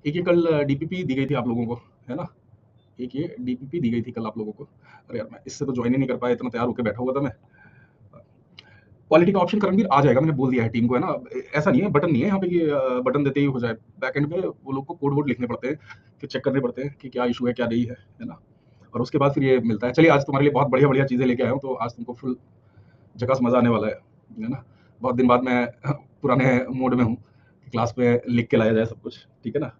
एक ये कल डीपीपी दी गई थी आप लोगों को, है ना? एक ये डीपीपी दी गई थी कल आप लोगों को। अरे यार, मैं इससे तो जॉइन ही नहीं कर पाया, इतना तैयार होके बैठा हुआ था मैं। क्वालिटी का ऑप्शन करणवीर आ जाएगा, मैंने बोल दिया है टीम को, है ना? ऐसा नहीं है, बटन नहीं है यहाँ पे कि बटन देते ही हो जाए। बैकएंड में वो लोग को कोड वोड लिखने पड़ते हैं, फिर चेक करने पड़ते हैं कि क्या इशू है, क्या नहीं है ना? और उसके बाद फिर ये मिलता है। चलिए, आज तुम्हारे लिए बहुत बढ़िया-बढ़िया चीज़ें लेके आया हूँ, तो आज तुमको फुल झकास मज़ा आने वाला है ना? बहुत दिन बाद मैं पुराने मोड में हूँ, क्लास में लिख के लाया जाए सब कुछ, ठीक है ना?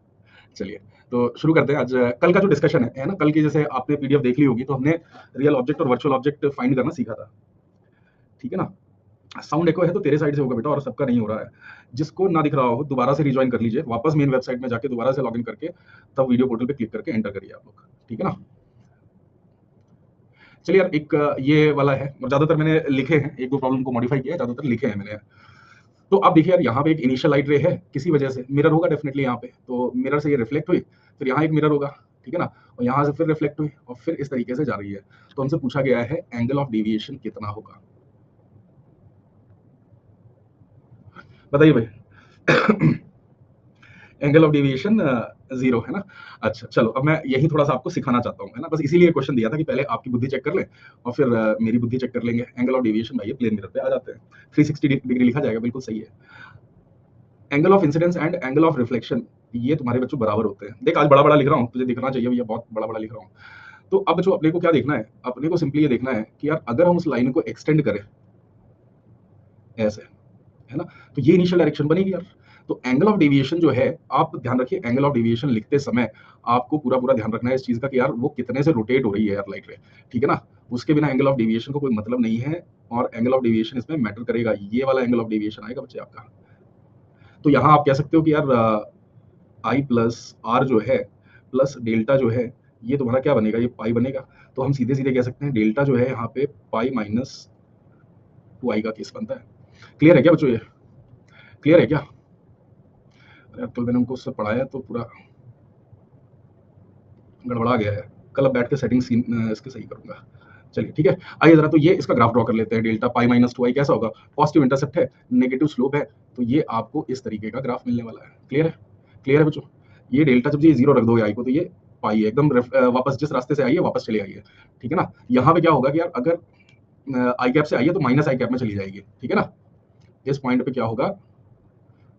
चलिए, तो शुरू करते हैं। आज कल का जो डिस्कशन है ना? कल की जैसे आपने पीडीएफ देख ली होगी, तो हमने रियल ऑब्जेक्ट और वर्चुअल ऑब्जेक्ट फाइंड करना सीखा था, ठीक है ना? साउंड एको है तो तेरे साइड से होगा बेटा, और सबका नहीं हो रहा है। जिसको ना दिख रहा हो दोबारा से रिजॉइन कर लीजिए, वापस मेन वेबसाइट में जाके दोबारा से लॉगिन करके तब वीडियो पोर्टल पे क्लिक करके एंटर करिए आप लोग, ठीक है ना? चलिए यार, एक ये वाला है, और ज्यादातर मैंने लिखे हैं, एक दो प्रॉब्लम को मॉडिफाई किया है, ज्यादातर लिखे हैं मैंने। तो अब देखिए यार, यहाँ पे एक इनिशियल लाइट रे है, किसी वजह से मिरर होगा डेफिनेटली यहाँ पे, तो मिरर से ये रिफ्लेक्ट हुई, फिर यहाँ एक मिरर होगा, ठीक है ना? और यहाँ से फिर रिफ्लेक्ट हुई, और फिर इस तरीके से जा रही है। तो हमसे पूछा गया है एंगल ऑफ डेविएशन कितना होगा, बताइए भाई। एंगल ऑफ डेविएशन 0 है ना? अच्छा, चलो अब मैं यही थोड़ा-सा आपको सिखाना चाहता हूँ, है ना? बस इसीलिए क्वेश्चन दिया था कि पहले आपकी बुद्धि चेक कर लें, और फिर मेरी बुद्धि चेक कर लेंगे। एंगल ऑफ डेविएशन भाई, ये प्लेन मिरर पे आ जाते हैं। 360 डिग्री लिखा जाएगा, बिल्कुल सही है। Angle of incidence and angle of reflection, ये तुम्हारे बच्चों बराबर होते हैं। देख, आज बड़ा-बड़ा लिख रहा हूँ, तुझे दिखना चाहिए भैया, बहुत बड़ा-बड़ा लिख रहा हूँ। तो अब बच्चों, अपने को क्या देखना है? अपने को सिंपली ये देखना है कि यार, अगर हम उस लाइन को एक्सटेंड करें ऐसे, है ना? तो ये इनिशियल डायरेक्शन बनेगी यार। तो एंगल ऑफ डेविएशन जो है, आप ध्यान रखिए, एंगल ऑफ डेविएशन लिखते समय आपको पूरा-पूरा ध्यान रखना है इस चीज़ का कि यार वो कितने से रोटेट हो रही है यार लाइट रे, ठीक है ना? उसके बिना एंगल ऑफ डेविएशन को कोई मतलब नहीं है, और एंगल ऑफ डेविएशन इसमें मैटर करेगा। ये वाला एंगल ऑफ डेविएशन आएगा बच्चे आपका। तो यहाँ आप कह सकते हो कि यार आई प्लस आर जो है, प्लस डेल्टा जो है, ये तुम्हारा क्या बनेगा? ये पाई बनेगा। तो हम सीधे-सीधे कह सकते हैं डेल्टा जो है यहाँ पे पाई माइनस 2 आई का केस बनता है। क्लियर है क्या बच्चों ये? क्लियर है क्या? अरे कल मैंने उनको उससे पढ़ाया तो पूरा गड़बड़ा गया है। कल अब बैठ के सेटिंग सीन इसकी सही करूँगा। चलिए ठीक है। आइए ज़रा तो ये इसका ग्राफ ड्रॉ कर लेते हैं। डेल्टा पाई माइनस 2 आई कैसा होगा? पॉजिटिव इंटरसेप्ट है, नेगेटिव स्लोप है, तो ये आपको इस तरीके का ग्राफ मिलने वाला है। क्लियर है? क्लियर है बच्चों? ये डेल्टा जब ये 0 रख दोगे आई को, तो ये पाई है, एकदम वापस जिस रास्ते से आई है वापस चली आई है। ठीक है ना? यहाँ पे क्या होगा कि यार, अगर आई कैप से आई है तो माइनस आई कैप में चली जाएगी। ठीक है ना? इस पॉइंट पे क्या होगा,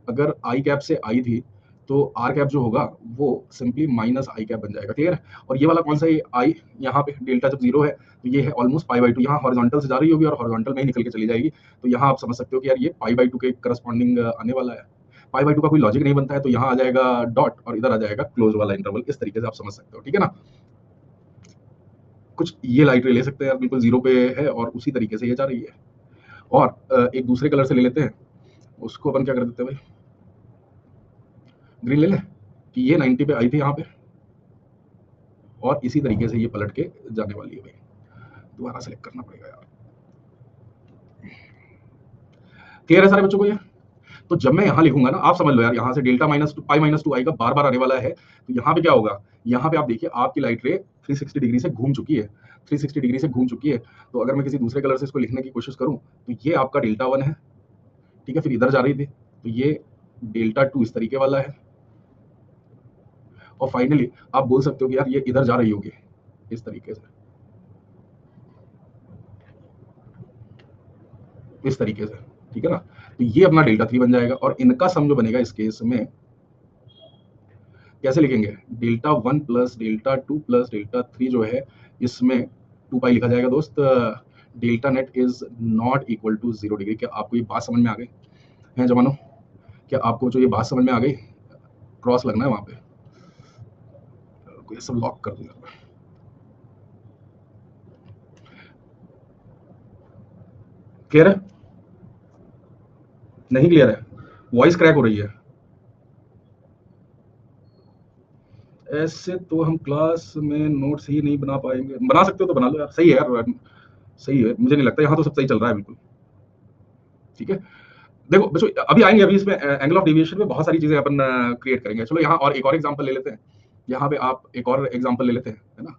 अगर आई कैप से आई थी तो आर कैप जो होगा वो सिंपली माइनस आई कैप बन जाएगा। क्लियर है? और ये वाला कौन सा है? आई, यहाँ पे डेल्टा जब 0 है तो ये है ऑलमोस्ट पाई बाई 2, यहाँ हॉरिजॉन्टल से जा रही होगी और हॉरिजॉन्टल में ही निकल के चली जाएगी। तो यहाँ आप समझ सकते हो कि यार ये पाई बाई 2 के करस्पॉन्डिंग आने वाला है। पाई बाई 2 का कोई लॉजिक नहीं बनता है, तो यहाँ आ जाएगा डॉट और इधर आ जाएगा क्लोज वाला इंटरवल। इस तरीके से आप समझ सकते हो। ठीक है ना? कुछ ये लाइट रे ले सकते हैं यार, बिल्कुल 0 पे है और उसी तरीके से ये जा रही है। और एक दूसरे कलर से ले लेते हैं, उसको अपन क्या कर देते हैं भाई, ग्रीन ले लें, कि ये 90 पे आई थी यहाँ पे, और इसी तरीके से ये पलट के जाने वाली है भाई। दोबारा सेलेक्ट करना पड़ेगा यार। क्लियर है सारे बच्चों को ये? तो जब मैं यहाँ लिखूंगा ना, आप समझ लो यार, यहाँ से डेल्टा माइनस पाई माइनस 2 आई का बार बार आने वाला है, तो यहाँ पे क्या होगा? यहाँ पे आप देखिए, आपकी लाइट रे 360 डिग्री से घूम चुकी है, 360 डिग्री से घूम चुकी है। तो अगर मैं किसी दूसरे कलर से इसको लिखने की कोशिश करूँ, तो ये आपका डेल्टा 1 है, ठीक है? फिर इधर जा रही थी, तो ये डेल्टा 2 इस तरीके वाला है, और फाइनली आप बोल सकते हो कि यार ये इधर जा रही होगी इस तरीके से, इस तरीके से। ठीक है ना? तो ये अपना डेल्टा 3 बन जाएगा, और इनका सम जो बनेगा इस केस में कैसे लिखेंगे? Delta 1 plus delta 2 plus delta 3 जो है, इसमें 2 पाई लिखा जाएगा दोस्त। Delta net is not equal to 0 degree. क्या आपको ये बात समझ में आ गई है जवानों? क्या आपको जो ये बात समझ में आ गई? क्रॉस लगना है वहां पे, ये सब लॉक कर दूंगा। क्लियर है? नहीं क्लियर है? वॉइस क्रैक हो रही है। ऐसे तो हम क्लास में नोट्स ही नहीं बना पाएंगे। बना सकते हो तो बना लो यार, सही है यार, सही है। मुझे नहीं लगता, यहाँ तो सब सही चल रहा है बिल्कुल। ठीक है, देखो बच्चों, अभी आएंगे, अभी इसमें एंगल ऑफ डेविएशन में बहुत सारी चीजें अपन क्रिएट करेंगे। चलो यहाँ और एक और एग्जांपल ले लेते हैं। यहाँ पे आप एक और एग्जांपल ले लेते हैं, है ना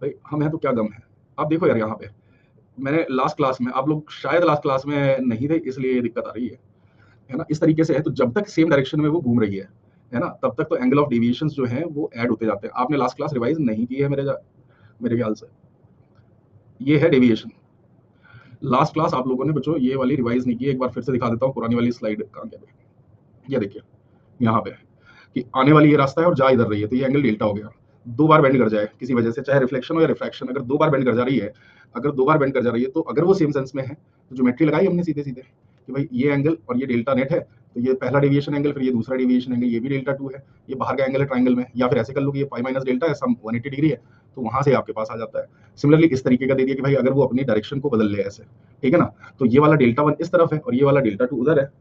भाई? हम हैं तो क्या गम है। आप देखो यार, यहाँ पे मैंने लास्ट क्लास में, आप लोग शायद लास्ट क्लास में नहीं थे, इसलिए ये दिक्कत आ रही है ना? इस तरीके से है, तो जब तक सेम डायरेक्शन में वो घूम रही है, है ना, तब तक तो एंगल ऑफ डेविएशंस जो हैं वो ऐड होते जाते हैं। आपने लास्ट क्लास रिवाइज नहीं की है मेरे ख्याल से। ये है डेविएशन। लास्ट क्लास आप लोगों ने बच्चों ये वाली रिवाइज नहीं की है। एक बार फिर से दिखा देता हूँ पुरानी वाली स्लाइड कहाँ गया है। ये देखिए यहाँ पे कि आने वाली ये रास्ता है और जा इधर रही है, तो ये एंगल डेल्टा हो गया। 2 बार बेंड कर जाए किसी वजह से, चाहे रिफ्लेक्शन हो या रिफ्रैक्शन, अगर 2 बार बेंड कर जा रही है, अगर 2 बार बेंड कर जा रही है, तो अगर वो सेम सेंस में है तो ज्योमेट्री लगाई हमने सीधे-सीधे कि भाई ये एंगल और ये डेल्टा नेट है, तो ये पहला डेविएशन एंगल, फिर ये दूसरा डेविएशन एंगल, ये भी डेल्टा 2 है, ये बाहर का एंगल है ट्रायंगल में, या फिर ऐसे कर लो कि ये पाई माइनस डेल्टा है, सम 180 डिग्री है, तो वहां से आपके पास आ जाता है। सिमिलरली इस तरीके का दे दिया कि भाई अगर वो अपनी डायरेक्शन को बदल ले ऐसे, ठीक है ना, तो ये वाला डेल्टा 1 इस तरफ है और ये वाला डेल्टा 2 उधर है,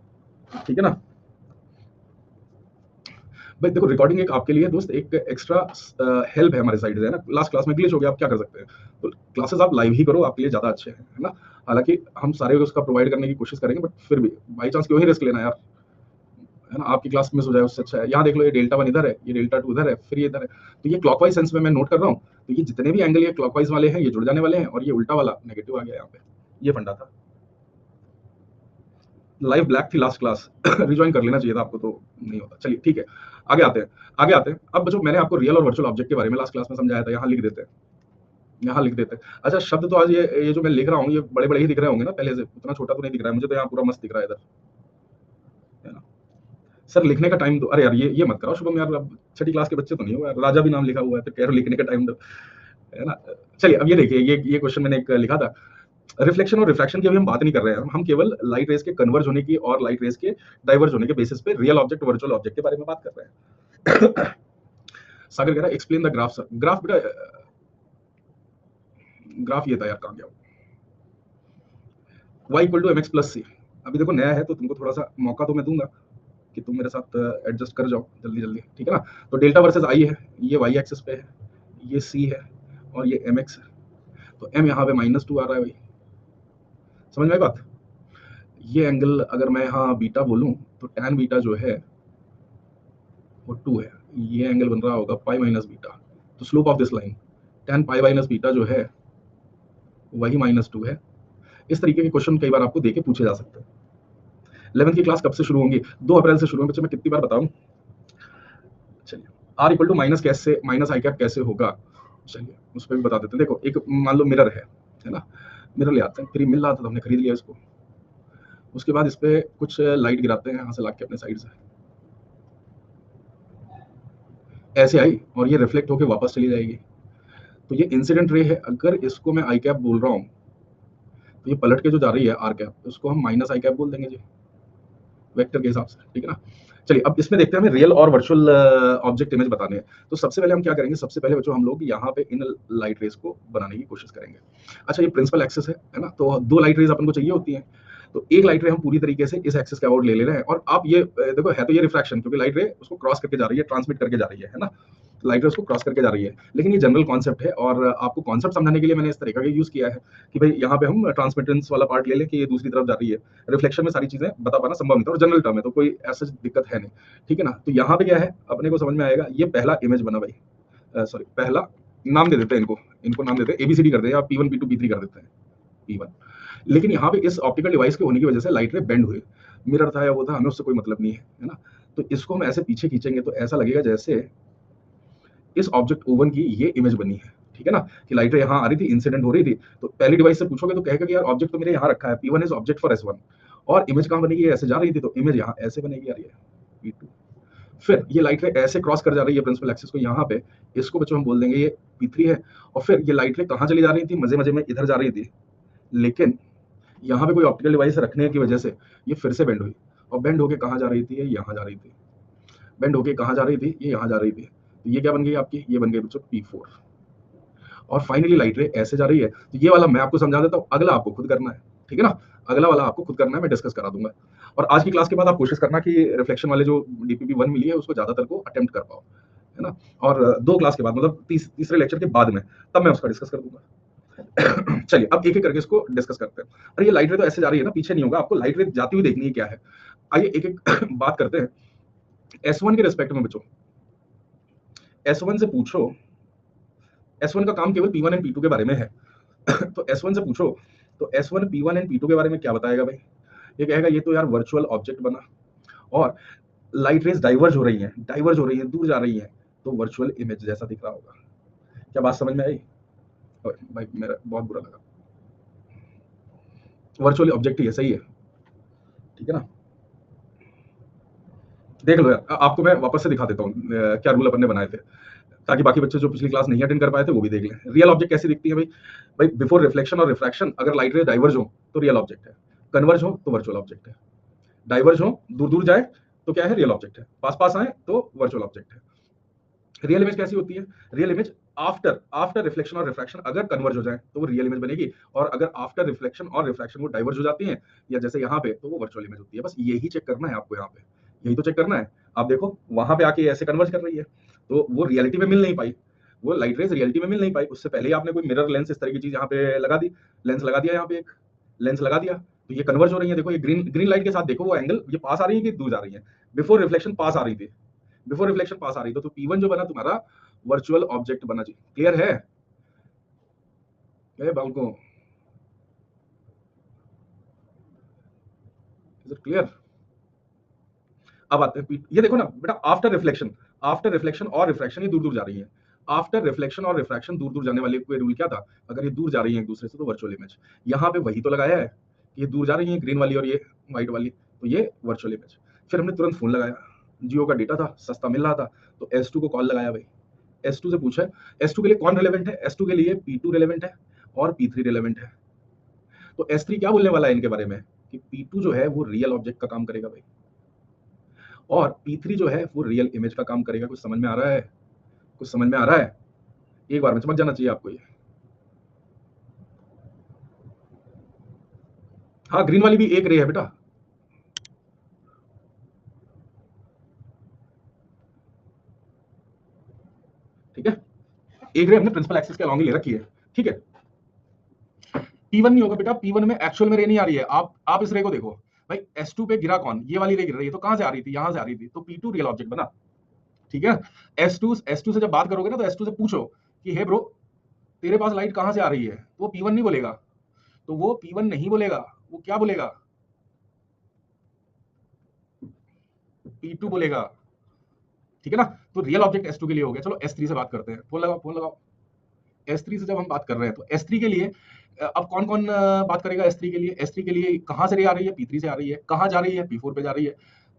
ठीक है ना। भाई देखो रिकॉर्डिंग एक आपके लिए दोस्त एक एक्स्ट्रा हेल्प है हमारे साइड से, है ना। लास्ट क्लास में ग्लिच हो गया, आप क्या कर सकते हैं, तो क्लासेस आप लाइव ही करो, आपके लिए ज्यादा अच्छे हैं, है ना। हालांकि हम सारे उसका प्रोवाइड करने की कोशिश करेंगे, बट फिर भी बाई चांस क्यों ही रिस्क लेना यार, है ना। आपकी क्लास मिस हो जाए उससे अच्छा है। यहाँ देख लो, ये डेल्टा 1 इधर है, ये डेल्टा 2 उधर है, फिर ये इधर है, तो ये क्लॉकवाइज सेंस में मैं नोट कर रहा हूँ, तो ये जितने भी एंगल ये क्लॉकवाइज वाले हैं ये जुड़ जाने वाले हैं, और ये उल्टा वाला नेगेटिव आ गया यहाँ पे। ये फंडा था। लाइव ब्लैक थी लास्ट क्लास रिज्वाइन कर लेना चाहिए था आपको, तो नहीं होता। चलिए ठीक है, आगे आते हैं, आगे आते हैं। अब बच्चों मैंने आपको रियल और वर्चुअल ऑब्जेक्ट के बारे में लास्ट क्लास में समझाया था, यहाँ लिख देते हैं, यहाँ लिख देते हैं। अच्छा शब्द तो आज ये जो मैं लिख रहा हूँ ये बड़े बड़े ही दिख रहे होंगे ना, पहले से उतना छोटा तो नहीं दिख रहा है मुझे, तो यहाँ पूरा मस्त दिख रहा है इधर, है ना। सर लिखने का टाइम दो, अरे यार ये मत कराओ शुभम यार, अब छठी क्लास के बच्चे तो नहीं हो यार, राजा भी नाम लिखा हुआ है तो कह रहे हो लिखने का टाइम दो, है ना। चलिए अब ये देखिए, ये क्वेश्चन मैंने एक लिखा था, रिफ्लेक्शन और रिफ्रैक्शन की अभी हम बात नहीं कर रहे हैं, हम केवल लाइट रेज के कन्वर्ज होने की और लाइट रेज के डाइवर्ज होने के बेसिस पे रियल ऑब्जेक्ट वर्चुअल ऑब्जेक्ट के बारे में बात कर रहे हैं। सागर कह रहा है explain the graph sir. Graph बेटा, ग्राफ ये था यार, कहाँ गया y equal to mx plus C. अभी देखो नया है तो तुमको थोड़ा सा मौका तो मैं दूंगा कि तुम मेरे साथ एडजस्ट कर जाओ जल्दी जल्दी, ठीक है ना। तो डेल्टा वर्सेस आई है, ये y एक्सिस पे है, ये c है और ये mx है, तो m यहाँ पे -2 आ रहा है भाई, समझ में आई बात। ये एंगल अगर मैं यहाँ बीटा बोलूँ तो tan बीटा जो है वो 2 है, ये एंगल बन रहा होगा पाई माइनस बीटा, तो slope of this line tan pi minus beta जो है वही -2 है। इस तरीके के क्वेश्चन कई बार आपको देके पूछे जा सकते हैं। 11th की क्लास कब से शुरू होंगी? 2 अप्रैल से शुरू होंगी बच्चे, मैं कितनी बार बताऊं। चलिए r इक्वल टू माइनस कैसे, माइनस आई कैप कैसे होगा, चलिए उस पर भी बता देते हैं। देखो एक मान लो मिरर है ना, मिरर ले आते हैं, फ्री मिल रहा था तो हमने खरीद लिया इसको, उसके बाद इस पे कुछ लाइट गिराते हैं यहाँ से लाके अपने साइड से, ऐसे आई और ये रिफ्लेक्ट होके वापस चली जाएगी, तो ये इंसिडेंट रे है। अगर इसको मैं आई कैप बोल रहा हूँ तो ये पलट के जो जा रही है आर कैप, उसको हम माइनस आई कैप बोल देंगे जी, वेक्टर के हिसाब से, ठीक है ना। चलिए अब इसमें देखते हैं हमें रियल और वर्चुअल ऑब्जेक्ट इमेज बताने हैं। तो सबसे पहले हम क्या करेंगे, सबसे पहले बच्चों हम लोग यहाँ पे इन लाइट रेस को बनाने की कोशिश करेंगे। अच्छा ये प्रिंसिपल एक्सिस है ना, तो 2 लाइट रेज अपन को चाहिए होती हैं, तो एक लाइट रे हम पूरी तरीके से इस एक्सिस के अबाउट ले रहे हैं, और आप ये देखो है तो ये रिफ्रैक्शन, क्योंकि लाइट रे उसको क्रॉस करके जा रही है, ट्रांसमिट करके जा रही है ना, लाइट रे उसको क्रॉस करके जा रही है। लेकिन ये जनरल कॉन्सेप्ट है, और आपको कॉन्सेप्ट समझाने के लिए मैंने इस तरीका का यूज किया है कि भाई यहाँ पे हम ट्रांसमिटेंस वाला पार्ट ले लें कि ये दूसरी तरफ जा रही है, रिफ्लेक्शन में सारी चीजें बता पाना संभव नहीं था, और जनरल टर्म है तो कोई ऐसा दिक्कत है नहीं, ठीक है ना। तो यहाँ पे क्या है अपने को समझ में आएगा, ये पहला इमेज बना भाई, सॉरी पहला नाम दे देते हैं इनको नाम देते हैं एबीसीडी कर देते हैं, P1 P2 P3 कर देते हैं, P1। लेकिन यहाँ पे इस ऑप्टिकल डिवाइस के होने की वजह से लाइट रे बेंड हुई, मिरर था या वो था हमें उससे कोई मतलब नहीं है ना। तो इसको हम ऐसे पीछे खींचेंगे तो ऐसा लगेगा जैसे इस ऑब्जेक्ट O1 की ये इमेज बनी है, ठीक है ना, कि लाइट रे यहाँ आ रही थी, इंसिडेंट हो रही थी, तो पहली डिवाइस से पूछोगे तो कहेगा कि यार ऑब्जेक्ट तो मेरे यहाँ रखा है, P1 is object for S1, और इमेज कहाँ बनेगी, ऐसे जा रही थी तो इमेज यहाँ ऐसे बनेगी यार, ये P2। फिर ये लाइट रे ऐसे क्रॉस कर जा रही है प्रिंसिपल एक्सिस को यहाँ पे, इसको बच्चों हम बोल देंगे ये P3 है। और फिर ये लाइट रे कहाँ चली जा रही थी, मजे मजे में इधर जा रही थी, लेकिन यहाँ पे कोई ऑप्टिकल डिवाइस रखने की वजह से ये फिर से बेंड हुई, और बेंड होके कहाँ जा रही थी, ये यहाँ जा रही थी, बेंड होके कहाँ जा रही थी, ये यहाँ जा रही थी, तो ये क्या बन गई आपकी, ये बन गई बच्चों P4। और फाइनली लाइट रे ऐसे जा रही है, तो ये वाला मैं आपको समझा देता हूँ, अगला आपको खुद करना है, ठीक है ना, अगला वाला आपको खुद करना है, मैं डिस्कस करा दूंगा। और आज की क्लास के बाद आप कोशिश करना कि रिफ्लेक्शन वाले जो DPP1 मिली है उसको ज्यादातर को अटेम्प्ट कर पाओ, है ना। और 2 क्लास के बाद मतलब तीसरे लेक्चर के बाद में तब मैं उसका डिस्कस कर दूंगा। चलिए अब एक एक करके इसको डिस्कस करते हैं। अरे ये लाइट रे तो ऐसे जा रही है ना, पीछे नहीं होगा, आपको लाइट रे जाती हुई देखनी है क्या है। आइए एक एक बात करते हैं। S1 के रिस्पेक्ट में बच्चों, S1 से पूछो, S1 का काम केवल P1 एंड P2 के बारे में है। तो S1 से पूछो तो S1 P1 एंड P2 के बारे में क्या बताएगा भाई, ये कहेगा ये तो यार वर्चुअल ऑब्जेक्ट बना, और लाइट रेज डाइवर्ज हो रही हैं, दूर जा रही हैं, तो वर्चुअल इमेज जैसा दिख रहा होगा। क्या बात समझ में आई? ओए, भाई मेरा बहुत बुरा लगा। वर्चुअल ऑब्जेक्ट ही है, सही है, ठीक है ना? देख लो यार, आपको मैं वापस से दिखा देता हूँ क्या रूल अपन ने बनाए थे, ताकि बाकी बच्चे जो पिछली क्लास नहीं अटेंड कर पाए थे वो भी देख लें। रियल ऑब्जेक्ट कैसी दिखती है भाई? भाई बिफोर रिफ्लेक्शन और रिफ्रैक्शन अगर लाइट रे डाइवर्ज हो तो रियल ऑब्जेक्ट है, कन्वर्ज हो तो वर्चुअल ऑब्जेक्ट है। डाइवर्ज हो, दूर दूर जाए तो क्या है? रियल ऑब्जेक्ट है। पास पास आए तो वर्चुअल ऑब्जेक्ट है। रियल इमेज कैसी होती है? Real image after after reflection और रिफ्रैक्शन अगर कन्वर्ज हो जाए तो वो रियल इमेज बनेगी, और अगर आफ्टर रिफ्लेक्शन और रिफ्रैक्शन वो डाइवर्ज हो जाती है, या जैसे यहाँ पे, तो वो वर्चुअल इमेज होती है। बस यही चेक करना है आपको, यहाँ पे यही तो चेक करना है। आप देखो वहां पे आके ऐसे कन्वर्ज कर रही है, तो वो रियलिटी में मिल नहीं पाई, वो लाइट रेज रियलिटी में मिल नहीं पाई। उससे पहले ही आपने कोई मिरर लेंस इस तरह की चीज यहाँ पे लगा दी, लेंस लगा दिया, यहाँ पे एक लेंस लगा दिया, तो ये कन्वर्ज हो रही है। देखो ये ग्रीन ग्रीन लाइट के साथ देखो वो एंगल, ये पास आ रही है कि दूर जा रही है? बिफोर रिफ्लेक्शन पास आ रही थी, बिफोर रिफ्लेक्शन पास आ रही थी, तो P1 जो बना तुम्हारा वर्चुअल ऑब्जेक्ट बना जी। क्लियर है? बालको, इज इट क्लियर? अब आते हैं ये देखो ना बेटा, आफ्टर रिफ्लेक्शन और रिफ्रैक्शन ये दूर दूर जा रही है। आफ्टर रिफ्लेक्शन और रिफ्रैक्शन दूर दूर जाने वाले कोई रूल क्या था? अगर ये दूर जा रही है एक दूसरे से तो वर्चुअल इमेज। यहाँ पे वही तो लगाया है, ये दूर जा रही है ग्रीन वाली और ये व्हाइट वाली, तो ये वर्चुअल इमेज। फिर हमने तुरंत फोन लगाया, जियो का डेटा था, सस्ता मिल रहा था, तो S2 को कॉल लगाया भाई। S2 से पूछा, S2 के लिए कौन रिलेवेंट है? S2 के लिए P2 रिलेवेंट है और P3 रिलेवेंट है। तो S3 क्या बोलने वाला है इनके बारे में कि P2 जो है वो रियल ऑब्जेक्ट का काम करेगा भाई, और P3 जो है वो रियल इमेज का काम करेगा। कुछ समझ में आ रहा है? कुछ समझ में आ रहा है? एक बार में समझ जाना चाहिए आपको ये। हाँ, ग्रीन वाली भी एक रे है बेटा। ठीक है, एक रे हमने प्रिंसिपल एक्सिस के अलॉन्ग ही ले रखी है। ठीक है, P1 नहीं होगा बेटा, P1 में एक्चुअल में रे नहीं आ रही है। आप इस रे को देखो भाई, S2 पे गिरा कौन? ये वाली रे गिर रही है, तो कहां से आ रही थी? यहां से आ रही थी, तो P2 रियल ऑब्जेक्ट बना। ठीक है, S2 से जब बात करोगे ना, तो S2 से पूछो कि हे ब्रो, तेरे पास लाइट कहां से आ रही है, तो वो P1 नहीं बोलेगा, तो वो P1 नहीं बोलेगा, वो क्या बोलेगा? P2 बोलेगा। ठीक है ना? तो रियल ऑब्जेक्ट S2 के लिए हो गया। चलो S3 से बात करते हैं, फोन लगाओ, फोन लगाओ। S3 से जब हम बात कर रहे हैं, तो S3 के लिए अब कौन कौन बात करेगा? S3 के लिए, S3 के लिए कहां से रे आ रही है? P3 से आ रही है। कहां जा रही है? P4 पे जा रही है।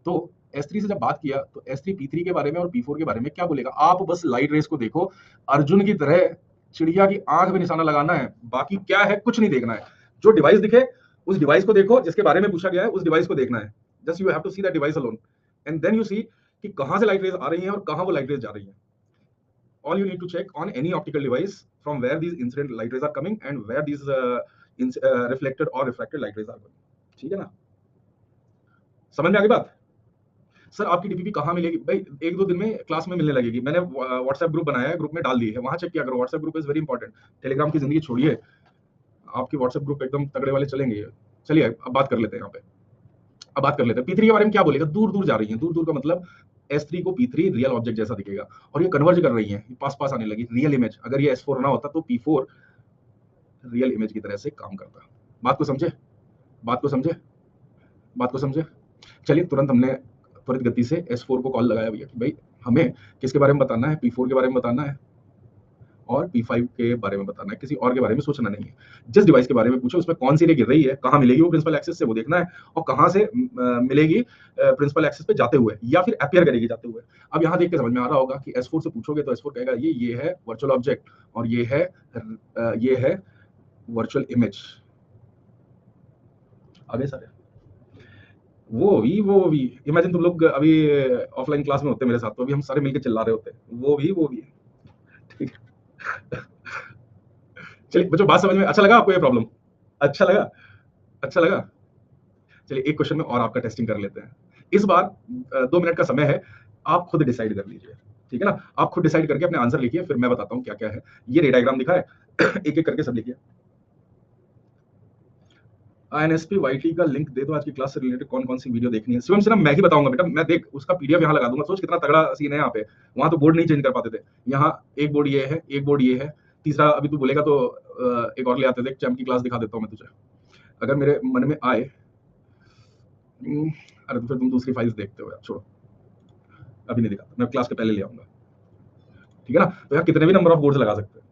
तो S3 से जब बात किया, तो S3 P3 के बारे में और P4 के बारे में क्या बोलेगा? आप बस लाइट रेस को देखो, अर्जुन की तरह चिड़िया की आंख में निशाना लगाना है, बाकी क्या है कुछ नहीं देखना है। जो डिवाइस दिखे उस डिवाइस को देखो, जिसके बारे में पूछा गया है उस डिवाइस को देखना है। Just you have to see that device alone, and then you see कि कहां से लाइट रेज आ रही है और कहां वो लाइट रेज जा रही है। All you need to check on any optical device from where these incident light rays are coming and where these reflected or refracted light rays are going. ठीक है ना? समझ में आ गई बात? सर आपकी डीपीपी कहाँ मिलेगी? भाई एक दो दिन में क्लास में मिलने लगेगी। मैंने व्हाट्सएप ग्रुप बनाया है, ग्रुप में डाल दी है, वहां चेक किया करो। WhatsApp group is very important. Telegram की जिंदगी छोड़िए, आपके व्हाट्सएप ग्रुप एकदम तगड़े वाले चलेंगे। चलिए अब बात कर लेते हैं यहाँ पे। अब बात कर लेते हैं P3 के बारे में क्या बोलेगा? दूर दूर जा रही है, दूर दूर का मतलब S3 को P3 रियल ऑब्जेक्ट जैसा दिखेगा, और ये कन्वर्ज कर रही है, पास पास आने लगी, रियल इमेज। अगर ये S4 ना होता तो P4 रियल इमेज की तरह से काम करता। बात को समझे? बात को समझे? बात को समझे? चलिए तुरंत हमने त्वरित गति से S4 को कॉल लगाया भैया कि भाई हमें किसके बारे में बताना है? P4 के बारे में बताना है और P5 के बारे में बताना है, किसी और के बारे में सोचना नहीं है। जिस डिवाइस के बारे में पूछो उसमें कौन सी रे गिर रही है, कहाँ मिलेगी वो प्रिंसिपल एक्सिस से, वो देखना है, और कहाँ से मिलेगी प्रिंसिपल एक्सिस पे जाते हुए, या फिर अपीयर करेगी जाते हुए। अब यहाँ देख के समझ में आ रहा होगा कि S4 से पूछोगे तो S4 कहेगा ये है वर्चुअल ऑब्जेक्ट, और ये है वर्चुअल इमेज। आगे सारे वो भी इमेजिन, तुम लोग अभी ऑफलाइन क्लास में होते मेरे साथ, तो अभी हम सारे मिलके चिल्ला रहे होते, वो भी। ठीक है। चलिए बच्चों, बात समझ में अच्छा लगा आपको? ये प्रॉब्लम अच्छा लगा? अच्छा लगा? चलिए एक क्वेश्चन में और आपका टेस्टिंग कर लेते हैं इस बार। 2 मिनट का समय है, आप खुद डिसाइड कर लीजिए। ठीक है ना? आप खुद डिसाइड करके अपने आंसर लिखिए, फिर मैं बताता हूँ क्या क्या है। ये रे डायग्राम दिखा है, एक एक करके सब लिखिए। INSP YT का लिंक दे दो, आज की क्लास से रिलेटेड कौन कौन सी वीडियो देखनी है। शिवम सिन्हा मैं ही बताऊंगा बेटा, मैं देख उसका PDF यहाँ लगा दूंगा। सोच कितना तगड़ा सीन है यहाँ पे। वहां तो बोर्ड नहीं चेंज कर पाते थे, यहाँ एक बोर्ड ये है, एक बोर्ड ये है, तीसरा अभी तू बोलेगा तो एक और ले आते थे। चैम्प की क्लास दिखा देता हूँ मैं तुझे, अगर मेरे मन में आए। अरे तो फिर तुम दूसरी फाइल्स देखते हो यार, छोड़ो। अभी नहीं दिखाता, मैं क्लास के पहले ले आऊंगा, ठीक है ना। तो यार कितने भी नंबर ऑफ बोर्ड्स लगा सकते हैं,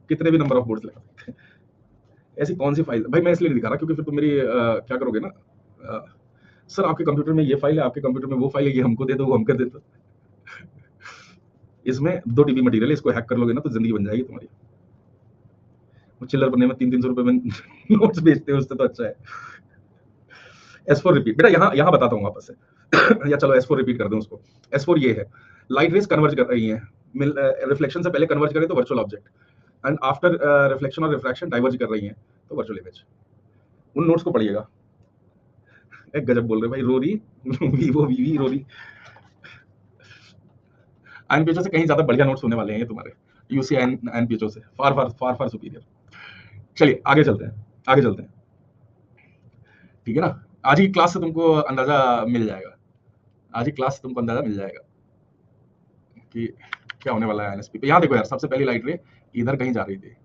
कितने भी नंबर ऑफ बोर्ड्स लगा सकते हैं। ऐसी कौन सी फाइल भाई, मैं इसलिए नहीं दिखा रहा क्योंकि फिर तुम मेरी क्या करोगे ना, सर आपके कंप्यूटर में ये फाइल है, आपके कंप्यूटर में वो फाइल है, ये हमको दे दो, वो हम कर देते। इसमें 2 टीबी मटेरियल है, इसको हैक कर लोगे ना तो जिंदगी बन जाएगी तुम्हारी। वो चिल्लर बनने में 300-300 रुपए में नोट्स बेचते हो, उससे तो अच्छा है। S4 रिपीट बेटा, यहाँ बताता हूँ वापस से या चलो S4 रिपीट कर दें उसको। S4 ये है, लाइट रेज कन्वर्ज कर रही है, रिफ्लेक्शन से पहले कन्वर्ज करें तो virtual object, and after reflection और रिफ्रैक्शन डाइवर्ज कर रही है तो वर्चुअल इमेज। उन नोट्स को पढ़िएगा। एक गजब बोल रहे भाई, रोरी वीवो वीवी रोरी। एनपीएचओ से कहीं ज्यादा बढ़िया नोट्स होने वाले हैं ये तुम्हारे, यूसी एनपीएचओ से फार फार फार फार सुपीरियर। चलिए आगे चलते हैं, आगे चलते हैं, ठीक है ना। आज की क्लास से तुमको अंदाजा मिल जाएगा, आज की क्लास से तुमको अंदाजा मिल जाएगा कि क्या होने वाला है एनएसपी पे। यहाँ देखो यार, सबसे पहली लाइट रे इधर कहीं जा रही थी,